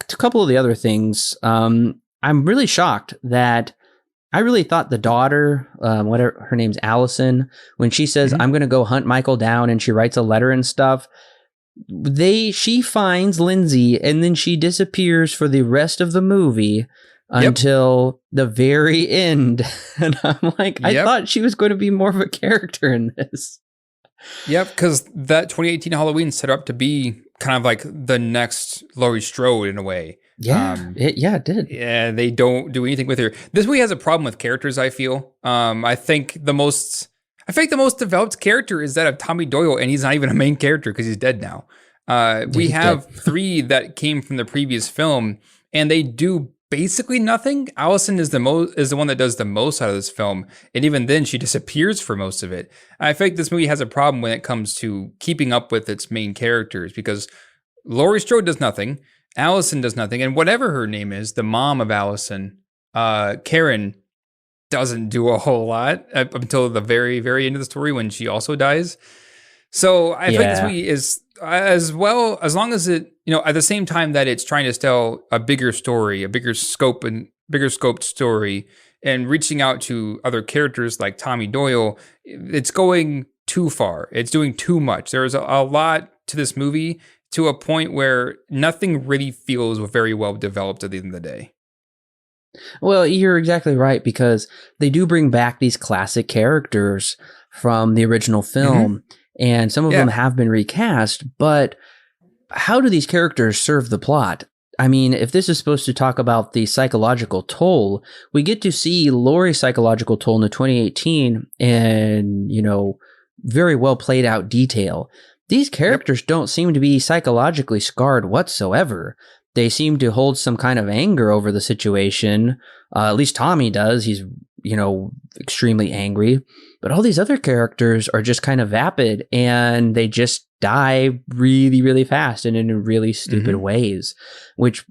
couple of the other things, I'm really shocked that I really thought the daughter, whatever her name's Allison, when she says, I'm going to go hunt Michael down, and she writes a letter and stuff, she finds Lindsay and then she disappears for the rest of the movie until the very end. And I'm like, I thought she was going to be more of a character in this. Yep, because that 2018 Halloween set her up to be kind of like the next Laurie Strode in a way. Yeah, it did. Yeah, they don't do anything with her. This movie has a problem with characters, I feel. I think the most developed character is that of Tommy Doyle, and he's not even a main character because he's dead now. We have three that came from the previous film, and they do basically nothing. Allison is the one that does the most out of this film, and even then she disappears for most of it. I think this movie has a problem when it comes to keeping up with its main characters, because Laurie Strode does nothing, Allison does nothing, and whatever her name is, the mom of Allison, Karen, doesn't do a whole lot up until the very, very end of the story when she also dies. So I think this movie is, as long as it, at the same time that it's trying to tell a bigger story, a bigger scoped story, and reaching out to other characters like Tommy Doyle, it's going too far. It's doing too much. There's a lot to this movie, to a point where nothing really feels very well developed at the end of the day. Well, you're exactly right, because they do bring back these classic characters from the original film, and some of them have been recast, but how do these characters serve the plot? I mean, if this is supposed to talk about the psychological toll, we get to see Laurie's psychological toll in the 2018 and, very well played out detail. These characters don't seem to be psychologically scarred whatsoever. They seem to hold some kind of anger over the situation. At least Tommy does. He's, extremely angry. But all these other characters are just kind of vapid and they just die really, really fast and in really stupid ways, which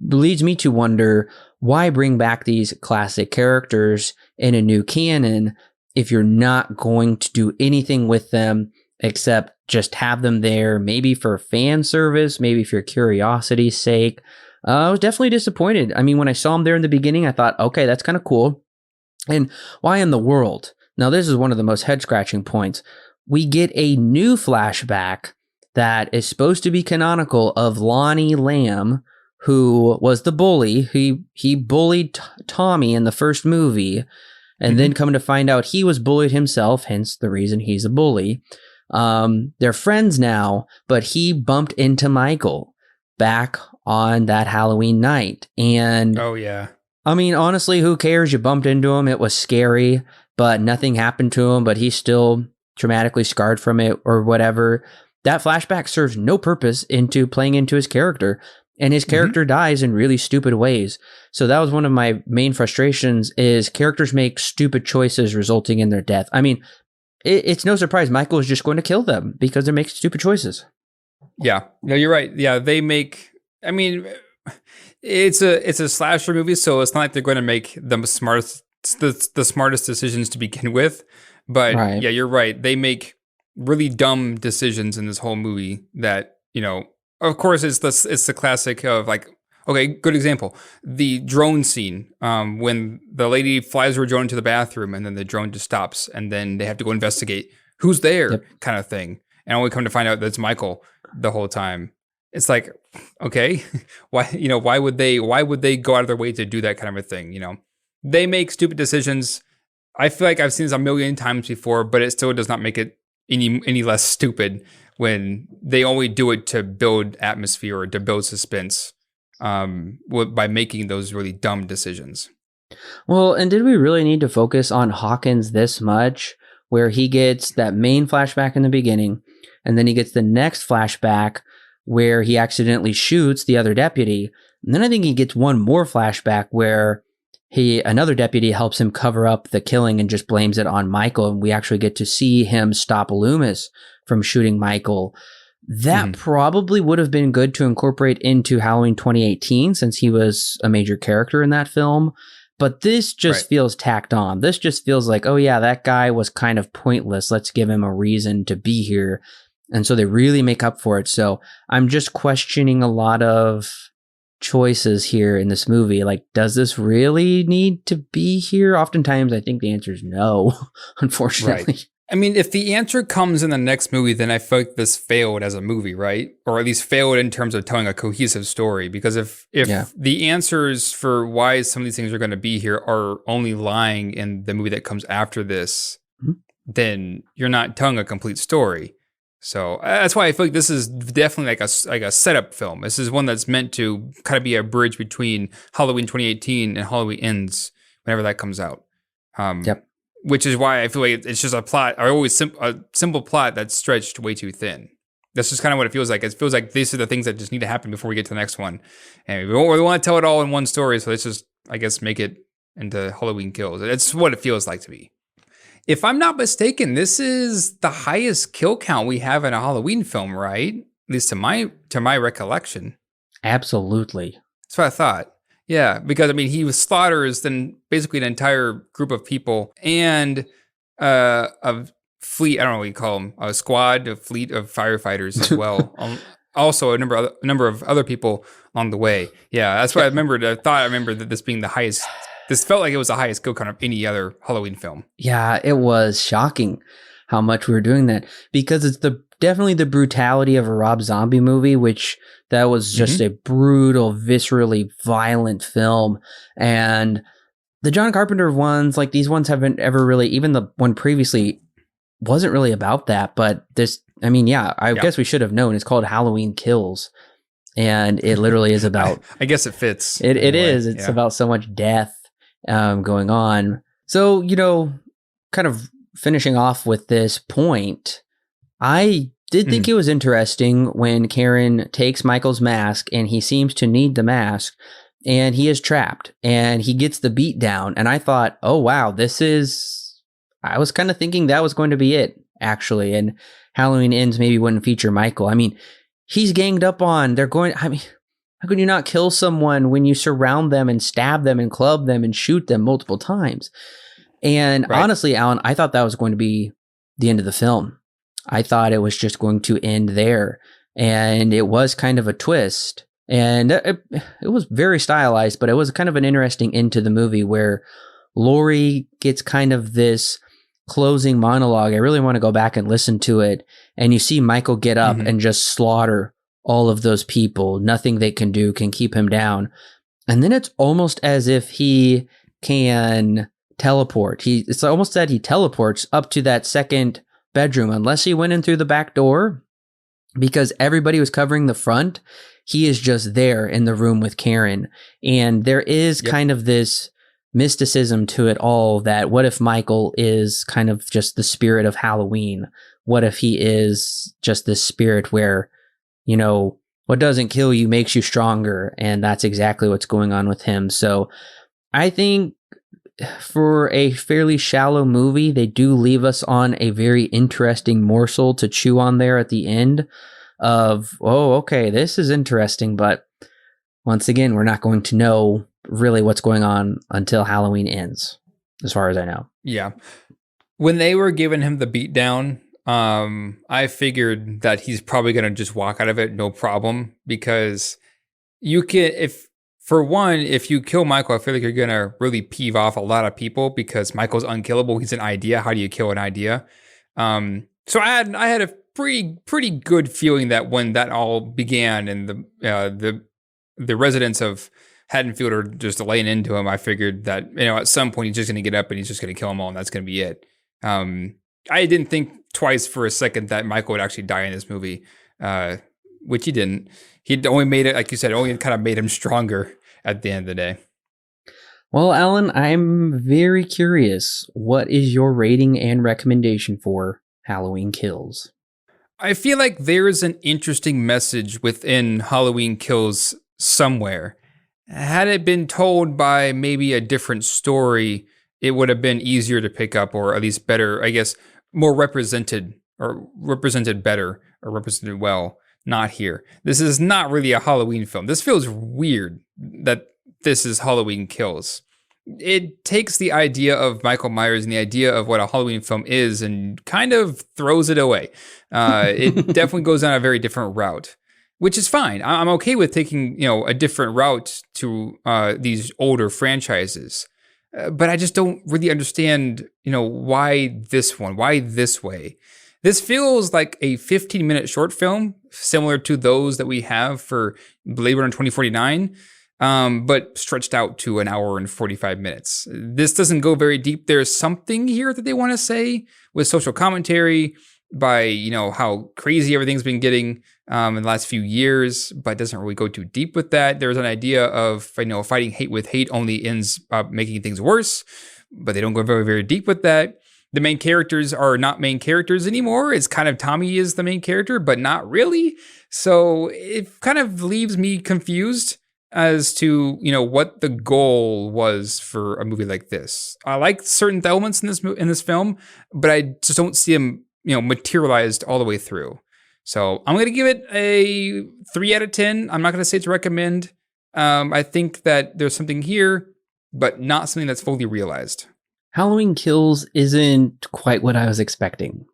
leads me to wonder, why bring back these classic characters in a new canon if you're not going to do anything with them except just have them there, maybe for fan service, maybe for curiosity's sake? I was definitely disappointed. I mean, when I saw them there in the beginning, I thought, okay, that's kind of cool. And why in the world? Now, this is one of the most head-scratching points. We get a new flashback that is supposed to be canonical of Lonnie Lamb, who was the bully. He bullied Tommy in the first movie, and then come to find out he was bullied himself, hence the reason he's a bully. They're friends now, but he bumped into Michael back on that Halloween night. And oh, yeah. I mean, honestly, who cares? You bumped into him. It was scary, but nothing happened to him, but he's still traumatically scarred from it or whatever. That flashback serves no purpose into playing into his character, and his character dies in really stupid ways. So that was one of my main frustrations, is characters make stupid choices resulting in their death. I mean, it's no surprise Michael is just going to kill them because they're making stupid choices. Yeah, no, you're right. Yeah, they make, I mean, it's a slasher movie, so it's not like they're going to make the smartest decisions to begin with. But yeah, you're right. They make really dumb decisions in this whole movie that, of course, it's the classic of like, okay, good example. The drone scene, when the lady flies her drone into the bathroom and then the drone just stops and then they have to go investigate who's there kind of thing. And only come to find out that it's Michael the whole time. It's like, okay, why would they go out of their way to do that kind of a thing? They make stupid decisions. I feel like I've seen this a million times before, but it still does not make it any less stupid when they only do it to build atmosphere or to build suspense by making those really dumb decisions. Well, and did we really need to focus on Hawkins this much, where he gets that main flashback in the beginning, and then he gets the next flashback where he accidentally shoots the other deputy, and then I think he gets one more flashback where another deputy helps him cover up the killing and just blames it on Michael, and we actually get to see him stop Loomis from shooting Michael. That probably would have been good to incorporate into Halloween 2018 since he was a major character in that film. But this just feels tacked on. This just feels like, oh yeah, that guy was kind of pointless. Let's give him a reason to be here. And so they really make up for it. So I'm just questioning a lot of choices here in this movie. Like, does this really need to be here? Oftentimes, I think the answer is no, unfortunately. Right. I mean, if the answer comes in the next movie, then I feel like this failed as a movie, right? Or at least failed in terms of telling a cohesive story. Because if the answers for why some of these things are going to be here are only lying in the movie that comes after this, then you're not telling a complete story. So that's why I feel like this is definitely like a setup film. This is one that's meant to kind of be a bridge between Halloween 2018 and Halloween Ends, whenever that comes out. Which is why I feel like it's just a plot, a simple plot that's stretched way too thin. That's just kind of what it feels like. It feels like these are the things that just need to happen before we get to the next one. And we don't really want to tell it all in one story, so let's just, I guess, make it into Halloween Kills. That's what it feels like to me. If I'm not mistaken, this is the highest kill count we have in a Halloween film, right? At least to my recollection. Absolutely. That's what I thought. Yeah, because I mean, he slaughters then basically an entire group of people and a fleet. I don't know what you call them, a fleet of firefighters as well. Also, a number of other people along the way. Yeah, that's what I remembered. I remember that this being the highest. This felt like it was the highest kill count of any other Halloween film. Yeah, it was shocking how much we were doing that, because it's definitely the brutality of a Rob Zombie movie, which that was just a brutal, viscerally violent film. And the John Carpenter ones, like these ones haven't ever really, even the one previously wasn't really about that. But this, I mean, I guess we should have known. It's called Halloween Kills. And it literally is about... I guess it fits. It is. It's about so much death going on. So, kind of finishing off with this point, I did think it was interesting when Karen takes Michael's mask and he seems to need the mask and he is trapped and he gets the beat down. And I thought, oh, wow, I was kind of thinking that was going to be it, actually. And Halloween Ends maybe wouldn't feature Michael. I mean, he's ganged up on. How could you not kill someone when you surround them and stab them and club them and shoot them multiple times? And honestly, Alan, I thought that was going to be the end of the film. I thought it was just going to end there. And it was kind of a twist. And it was very stylized, but it was kind of an interesting end to the movie where Laurie gets kind of this closing monologue. I really want to go back and listen to it. And you see Michael get up and just slaughter all of those people. Nothing they can do can keep him down. And then it's almost as if he can teleport. It's almost that he teleports up to that second bedroom, unless he went in through the back door, because everybody was covering the front. He is just there in the room with Karen. And there is kind of this mysticism to it all, that what if Michael is kind of just the spirit of Halloween? What if he is just this spirit where, what doesn't kill you makes you stronger? And that's exactly what's going on with him. So I think for a fairly shallow movie, they do leave us on a very interesting morsel to chew on there at the end of, oh, okay, this is interesting. But once again, we're not going to know really what's going on until Halloween Ends, as far as I know. Yeah. When they were giving him the beatdown, I figured that he's probably going to just walk out of it, no problem, because if you kill Michael, I feel like you're going to really peeve off a lot of people because Michael's unkillable. He's an idea. How do you kill an idea? So I had a pretty good feeling that when that all began and the residents of Haddonfield are just laying into him, I figured that, at some point he's just going to get up and he's just going to kill them all, and that's going to be it. I didn't think twice for a second that Michael would actually die in this movie, which he didn't. He only made it, like you said, only kind of made him stronger at the end of the day. Well, Alan, I'm very curious. What is your rating and recommendation for Halloween Kills? I feel like there's an interesting message within Halloween Kills somewhere. Had it been told by maybe a different story, it would have been easier to pick up, or at least better, I guess, more represented better, or represented well. Not here. This is not really a Halloween film. This feels weird that this is Halloween Kills. It takes the idea of Michael Myers and the idea of what a Halloween film is and kind of throws it away. It definitely goes down a very different route, which is fine. I'm okay with taking, a different route to these older franchises. But I just don't really understand, why this one? Why this way? This feels like a 15-minute short film, similar to those that we have for Blade Runner 2049, but stretched out to an hour and 45 minutes. This doesn't go very deep. There's something here that they want to say with social commentary by, how crazy everything's been getting in the last few years, but doesn't really go too deep with that. There's an idea of, fighting hate with hate only ends up making things worse, but they don't go very, very deep with that. The main characters are not main characters anymore. It's kind of Tommy is the main character, but not really. So it kind of leaves me confused as to, what the goal was for a movie like this. I like certain elements in this film, but I just don't see them, materialized all the way through. So I'm going to give it a 3 out of 10. I'm not going to say it's a recommend. I think that there's something here, but not something that's fully realized. Halloween Kills isn't quite what I was expecting.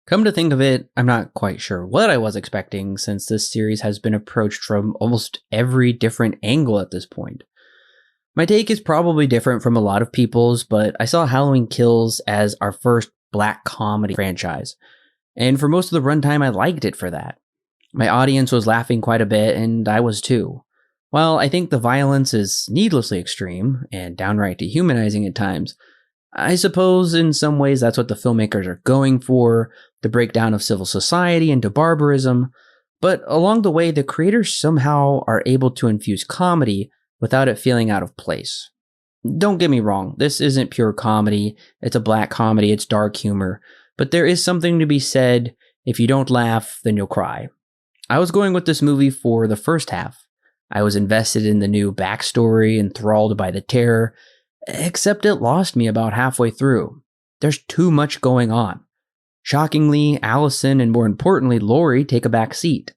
Come to think of it, I'm not quite sure what I was expecting, since this series has been approached from almost every different angle at this point. My take is probably different from a lot of people's, but I saw Halloween Kills as our first black comedy franchise. And for most of the runtime, I liked it for that. My audience was laughing quite a bit, and I was too. While I think the violence is needlessly extreme and downright dehumanizing at times, I suppose in some ways that's what the filmmakers are going for, the breakdown of civil society into barbarism, But along the way, the creators somehow are able to infuse comedy without it feeling out of place. Don't get me wrong, this isn't pure comedy. It's a black comedy, it's dark humor. But there is something to be said, if you don't laugh, then you'll cry. I was going with this movie for the first half. I was invested in the new backstory, enthralled by the terror, except it lost me about halfway through. There's too much going on. Shockingly, Allison and more importantly, Laurie take a back seat.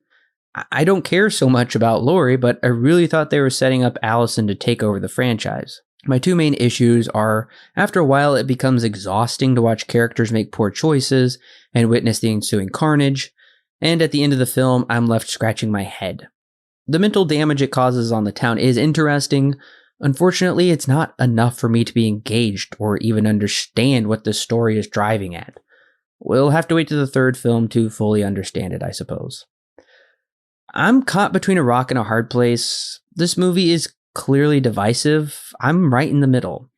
I don't care so much about Laurie, but I really thought they were setting up Allison to take over the franchise. My two main issues are, after a while, it becomes exhausting to watch characters make poor choices and witness the ensuing carnage, and at the end of the film, I'm left scratching my head. The mental damage it causes on the town is interesting. Unfortunately, it's not enough for me to be engaged or even understand what the story is driving at. We'll have to wait to the third film to fully understand it, I suppose. I'm caught between a rock and a hard place. This movie is clearly divisive. I'm right in the middle.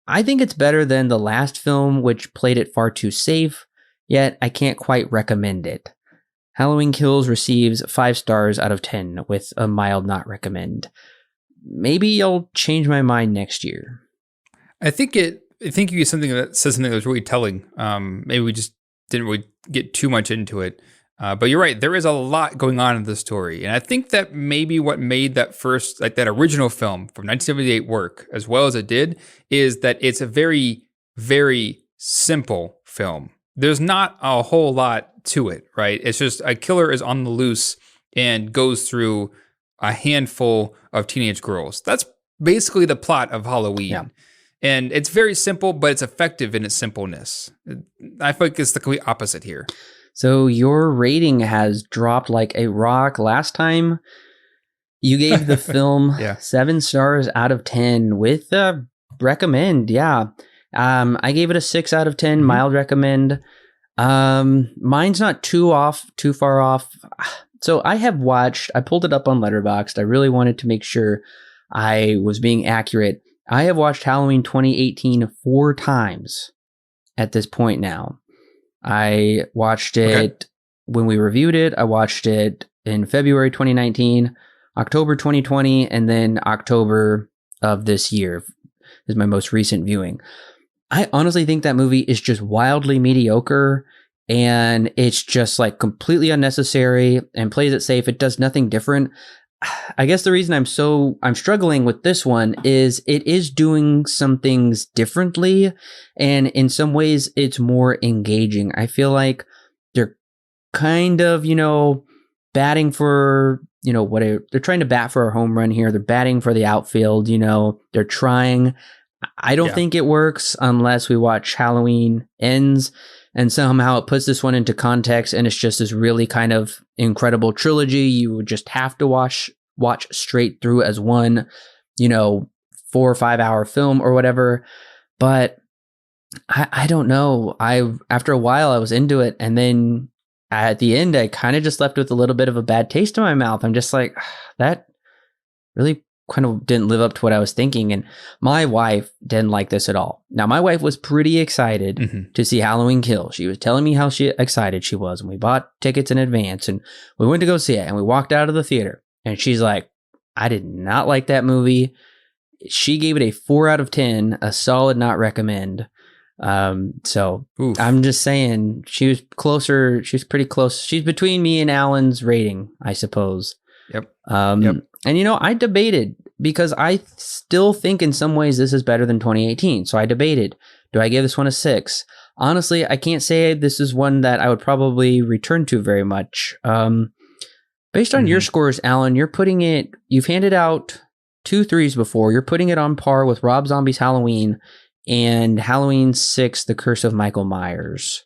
I think it's better than the last film, which played it far too safe, yet I can't quite recommend it. Halloween Kills receives 5 stars out of 10 with a mild not recommend. Maybe I'll change my mind next year. I think you get something that says something that was really telling. Maybe we just didn't really get too much into it. But you're right. There is a lot going on in the story. And I think that maybe what made that first, like that original film from 1978 work as well as it did is that it's a very, very simple film. There's not a whole lot to it, right? It's just a killer is on the loose and goes through a handful of teenage girls. That's basically the plot of Halloween. Yeah. And it's very simple, but it's effective in its simpleness. I feel like it's the complete opposite here. So your rating has dropped like a rock. Last time you gave the film 7 stars out of 10 with a recommend. Yeah. I gave it a 6 out of 10, mild recommend. Mine's not too far off. So I pulled it up on Letterboxd. I really wanted to make sure I was being accurate. I have watched Halloween 2018 4 times at this point now. I watched it when we reviewed it. I watched it in February 2019, October 2020, and then October of this year is my most recent viewing. I honestly think that movie is just wildly mediocre, and it's just like completely unnecessary and plays it safe. It does nothing different. I guess the reason I'm struggling with this one is it is doing some things differently, and in some ways it's more engaging. I feel like they're kind of, batting for, they're trying to bat for a home run here. They're batting for the outfield, they're trying. I don't think it works unless we watch Halloween Ends, and somehow it puts this one into context, and it's just this really kind of incredible trilogy you would just have to watch straight through as one, 4 or 5 hour film or whatever. But I don't know. After a while I was into it, and then at the end I kind of just left with a little bit of a bad taste in my mouth. I'm just like, that really kind of didn't live up to what I was thinking. And my wife didn't like this at all. Now, my wife was pretty excited to see Halloween Kills. She was telling me how excited she was, and we bought tickets in advance, and we went to go see it, and we walked out of the theater, and she's like, I did not like that movie. She gave it a 4 out of 10, a solid not recommend. So Oof. I'm just saying she was closer. She was pretty close. She's between me and Alan's rating, I suppose. Yep. And I debated, because I still think in some ways this is better than 2018. So I debated, do I give this one a 6? Honestly, I can't say this is one that I would probably return to very much. Based on your scores, Alan, you've handed out 2 3s before. You're putting it on par with Rob Zombie's Halloween and Halloween 6, The Curse of Michael Myers,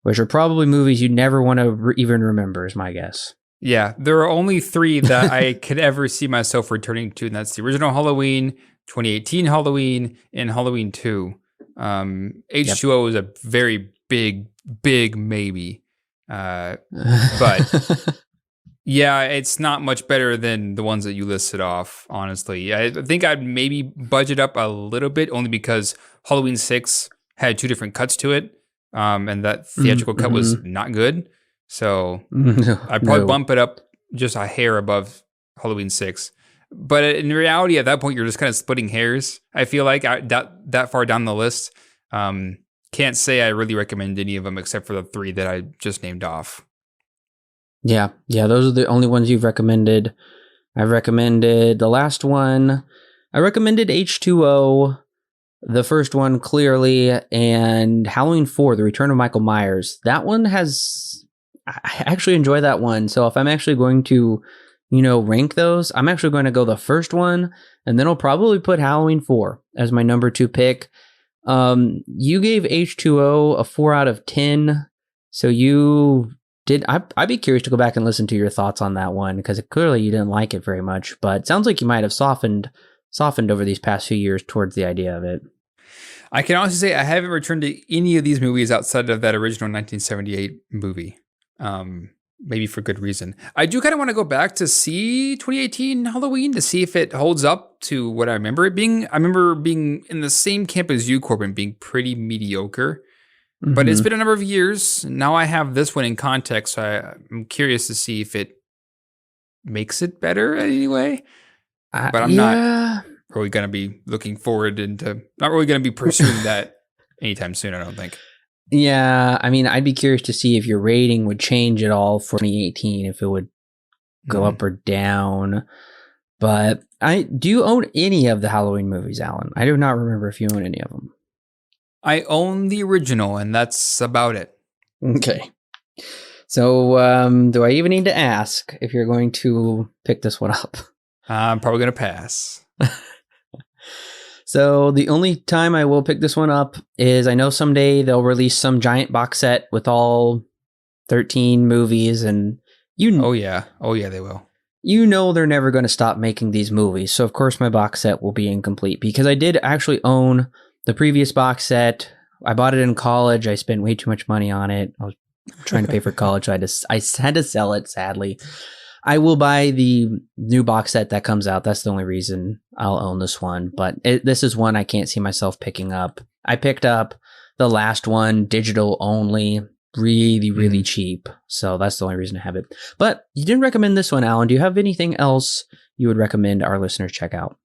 which are probably movies you never want to even remember, is my guess. Yeah, there are only 3 that I could ever see myself returning to, and that's the original Halloween, 2018 Halloween, and Halloween 2. H2O is a very big maybe. But yeah, it's not much better than the ones that you listed off, honestly. I think I'd maybe budget up a little bit, only because Halloween 6 had 2 different cuts to it, and that theatrical cut was not good. So I'd probably bump it up just a hair above Halloween 6. But in reality, at that point, you're just kind of splitting hairs. I feel like that far down the list. Can't say I really recommend any of them except for the 3 that I just named off. Yeah, those are the only ones you've recommended. I've recommended the last one. I recommended H2O, the first one clearly, and Halloween 4, The Return of Michael Myers. That one I actually enjoy that one. So if I'm actually going to, rank those, I'm actually going to go the first one, and then I'll probably put Halloween 4 as my number 2 pick. You gave H2O a 4 out of 10. So you did. I'd be curious to go back and listen to your thoughts on that one, because clearly you didn't like it very much, but it sounds like you might have softened over these past few years towards the idea of it. I can honestly say I haven't returned to any of these movies outside of that original 1978 movie. Maybe for good reason. I do kind of want to go back to see 2018 Halloween to see if it holds up to what I remember it being. I remember being in the same camp as you, Corbin, being pretty mediocre. Mm-hmm. But it's been a number of years. Now I have this one in context, so I'm curious to see if it makes it better anyway. But I'm not really going to be looking forward not really going to be pursuing that anytime soon, I don't think. Yeah, I mean, I'd be curious to see if your rating would change at all for 2018, if it would go up or down. But do you own any of the Halloween movies, Alan? I do not remember if you own any of them. I own the original, and that's about it. Okay. So, do I even need to ask if you're going to pick this one up? I'm probably going to pass. So the only time I will pick this one up is I know someday they'll release some giant box set with all 13 movies, and Oh yeah, they will. They're never going to stop making these movies. So of course my box set will be incomplete, because I did actually own the previous box set. I bought it in college. I spent way too much money on it. I was trying to pay for college. So I had to sell it, sadly. I will buy the new box set that comes out. That's the only reason I'll own this one. But this is one I can't see myself picking up. I picked up the last one, digital only, really, really cheap. So that's the only reason I have it. But you didn't recommend this one, Alan. Do you have anything else you would recommend our listeners check out?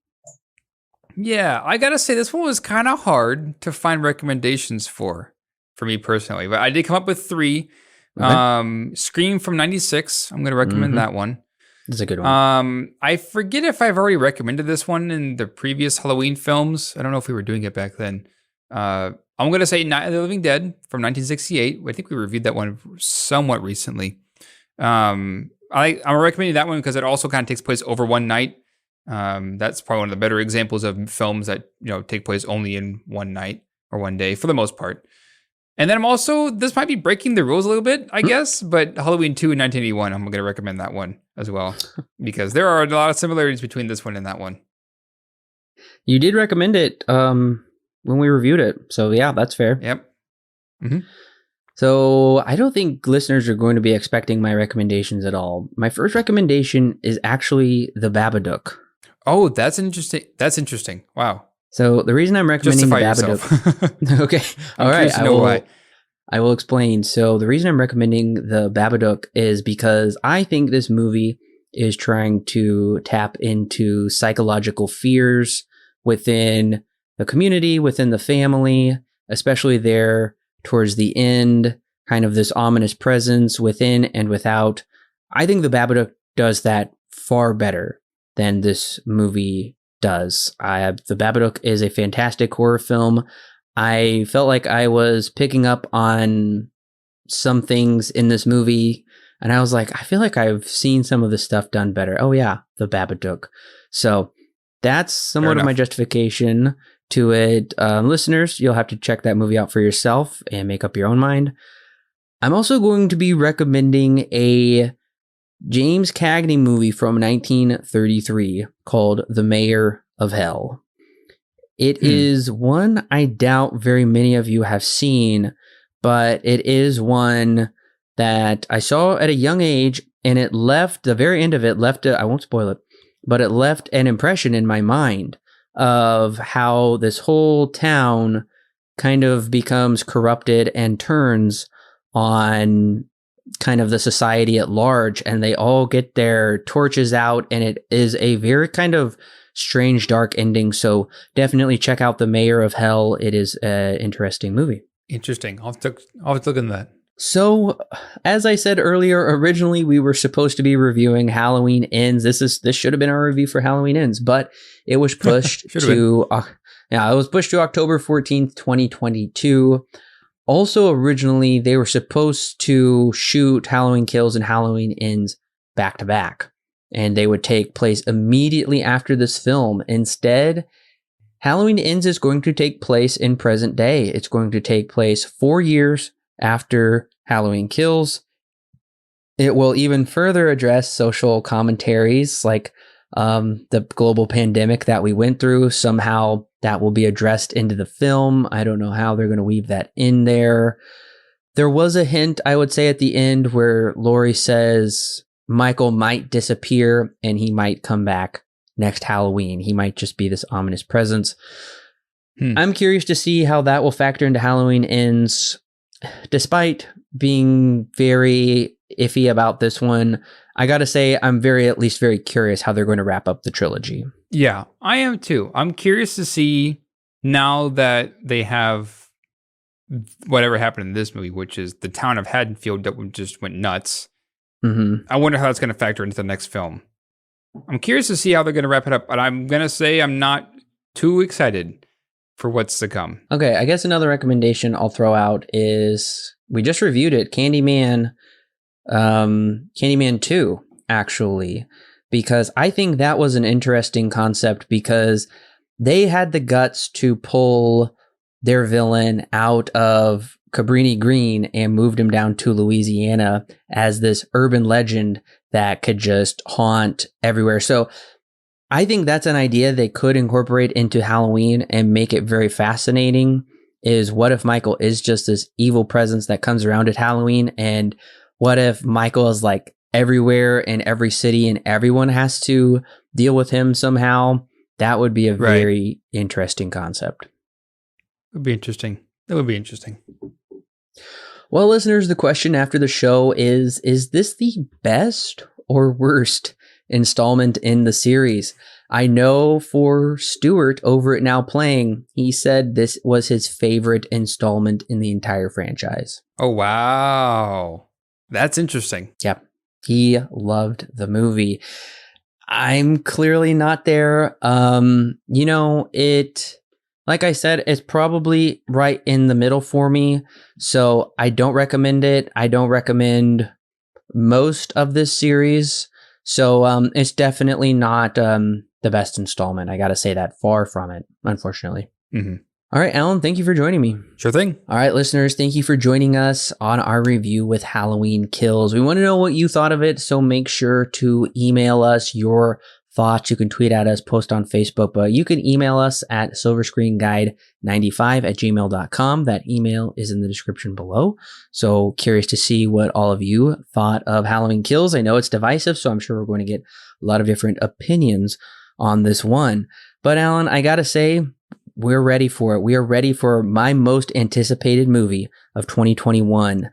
Yeah, I got to say this one was kind of hard to find recommendations for me personally. But I did come up with 3. Okay. Scream from 96. I'm going to recommend that one. That's a good one. I forget if I've already recommended this one in the previous Halloween films. I don't know if we were doing it back then. I'm going to say Night of the Living Dead from 1968. I think we reviewed that one somewhat recently. I'm recommending that one because it also kind of takes place over one night. That's probably one of the better examples of films that take place only in one night or one day for the most part. And then this might be breaking the rules a little bit, I guess, but Halloween 2 in 1981, I'm going to recommend that one as well, because there are a lot of similarities between this one and that one. You did recommend it when we reviewed it, so yeah, that's fair. Yep. Mm-hmm. So I don't think listeners are going to be expecting my recommendations at all. My first recommendation is actually The Babadook. Oh, that's interesting. Wow. So the reason I'm recommending The Babadook... Okay. All right. I will explain. So the reason I'm recommending The Babadook is because I think this movie is trying to tap into psychological fears within the community, within the family, especially there towards the end, kind of this ominous presence within and without. I think The Babadook does that far better than this movie does. The Babadook is a fantastic horror film. I felt like I was picking up on some things in this movie, and I was like, I feel like I've seen some of this stuff done better. Oh yeah, The Babadook. So that's somewhat of my justification to it. Listeners, you'll have to check that movie out for yourself and make up your own mind. I'm also going to be recommending a James Cagney movie from 1933 called The Mayor of Hell. It is one I doubt very many of you have seen, but it is one that I saw at a young age, and the very end of it left, I won't spoil it, but it left an impression in my mind of how this whole town kind of becomes corrupted and turns on kind of the society at large, and they all get their torches out, and it is a very kind of strange, dark ending. So definitely check out The Mayor of Hell. It is an interesting movie. Interesting. I'll have to look into that. So, as I said earlier, originally we were supposed to be reviewing Halloween Ends. This should have been our review for Halloween Ends, but it was pushed to October 14th, 2022. Also, originally they were supposed to shoot Halloween Kills and Halloween Ends back to back, and they would take place immediately after this film. Instead, Halloween Ends is going to take place in present day. It's going to take place 4 years after Halloween Kills. It will even further address social commentaries like the global pandemic that we went through. Somehow that will be addressed into the film. I don't know how they're going to weave that in there. There was a hint, I would say, at the end where Laurie says Michael might disappear and he might come back next Halloween. He might just be this ominous presence. I'm curious to see how that will factor into Halloween Ends. Despite being very iffy about this one, I gotta say I'm at least very curious how they're going to wrap up the trilogy. Yeah, I am too. I'm curious to see now that they have whatever happened in this movie, which is the town of Haddonfield that just went nuts. Mm-hmm. I wonder how that's going to factor into the next film. I'm curious to see how they're going to wrap it up, but I'm going to say I'm not too excited for what's to come. Okay, I guess another recommendation I'll throw out is we just reviewed it, Candyman 2, actually, because I think that was an interesting concept because they had the guts to pull their villain out of Cabrini Green and moved him down to Louisiana as this urban legend that could just haunt everywhere. So I think that's an idea they could incorporate into Halloween and make it very fascinating. Is what if Michael is just this evil presence that comes around at Halloween? And what if Michael is like everywhere in every city and everyone has to deal with him somehow? That would be a very interesting concept. It would be interesting. That would be interesting. Well, listeners, the question after the show is this the best or worst installment in the series? I know for Stuart over at Now Playing, he said this was his favorite installment in the entire franchise. Oh, wow. That's interesting. Yep. He loved the movie. I'm clearly not there. Like I said, it's probably right in the middle for me. So I don't recommend it. I don't recommend most of this series. So it's definitely not the best installment. I got to say that, far from it, unfortunately. Mm-hmm. All right, Alan, thank you for joining me. Sure thing. All right, listeners, thank you for joining us on our review with Halloween Kills. We want to know what you thought of it, so make sure to email us your thoughts. You can tweet at us, post on Facebook, but you can email us at silverscreenguide95@gmail.com. That email is in the description below. So curious to see what all of you thought of Halloween Kills. I know it's divisive, so I'm sure we're going to get a lot of different opinions on this one. But Alan, I got to say, we're ready for it. We are ready for my most anticipated movie of 2021,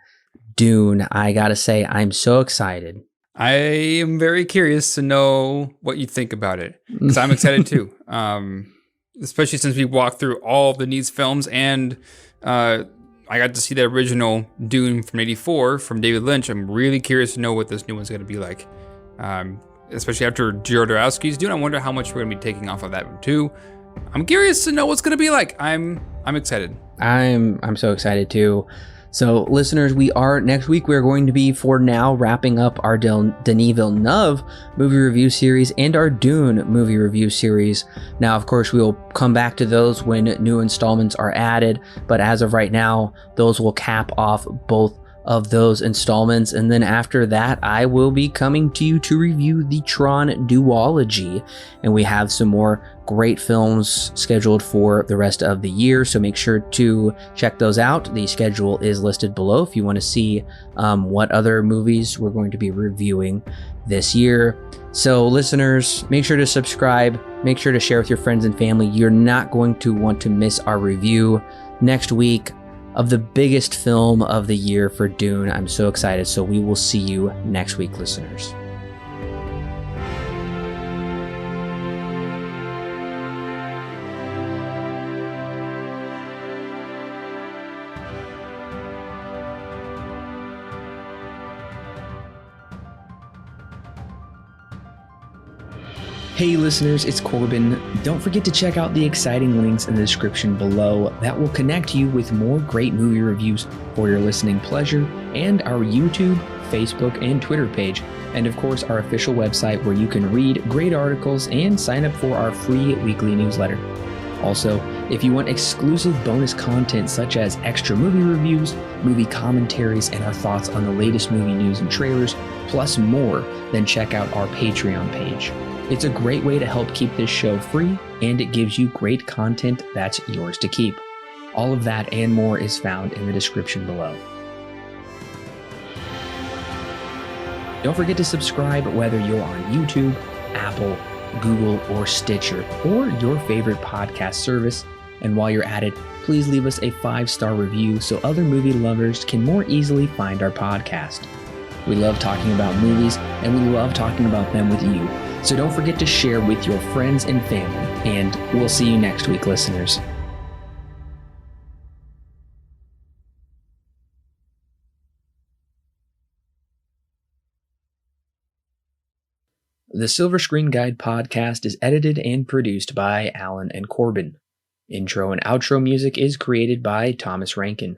Dune. I got to say, I'm so excited. I am very curious to know what you think about it, because I'm excited too. Especially since we walked through all of the Needs films, and I got to see the original Dune from '84 from David Lynch. I'm really curious to know what this new one's going to be like. Especially after Jodorowsky's Dune, I wonder how much we're going to be taking off of that one too. I'm curious to know what's going to be like. I'm excited. I'm so excited too. So listeners, next week we're going to be, for now, wrapping up our Denis Villeneuve movie review series and our Dune movie review series. Now, of course, we will come back to those when new installments are added, but as of right now, those will cap off both of those installments, and then after that I will be coming to you to review the Tron duology, and we have some more great films scheduled for the rest of the year, so make sure to check those out. The schedule is listed below if you want to see what other movies we're going to be reviewing this year. So listeners, make sure to subscribe, make sure to share with your friends and family. You're not going to want to miss our review next week. of the biggest film of the year for Dune. I'm so excited. So we will see you next week, listeners. Hey listeners, it's Corbin. Don't forget to check out the exciting links in the description below that will connect you with more great movie reviews for your listening pleasure, and our YouTube, Facebook, and Twitter page, and of course our official website where you can read great articles and sign up for our free weekly newsletter. Also, if you want exclusive bonus content such as extra movie reviews, movie commentaries, and our thoughts on the latest movie news and trailers, plus more, then check out our Patreon page. It's a great way to help keep this show free, and it gives you great content that's yours to keep. All of that and more is found in the description below. Don't forget to subscribe whether you're on YouTube, Apple, Google, or Stitcher, or your favorite podcast service. And while you're at it, please leave us a 5-star review so other movie lovers can more easily find our podcast. We love talking about movies, and we love talking about them with you. So don't forget to share with your friends and family, and we'll see you next week, listeners. The Silver Screen Guide podcast is edited and produced by Allen and Corbin. Intro and outro music is created by Thomas Rankin.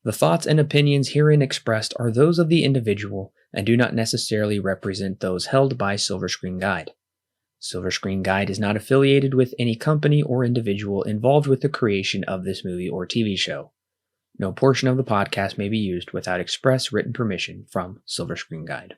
The thoughts and opinions herein expressed are those of the individual and do not necessarily represent those held by Silver Screen Guide. Silver Screen Guide is not affiliated with any company or individual involved with the creation of this movie or TV show. No portion of the podcast may be used without express written permission from Silver Screen Guide.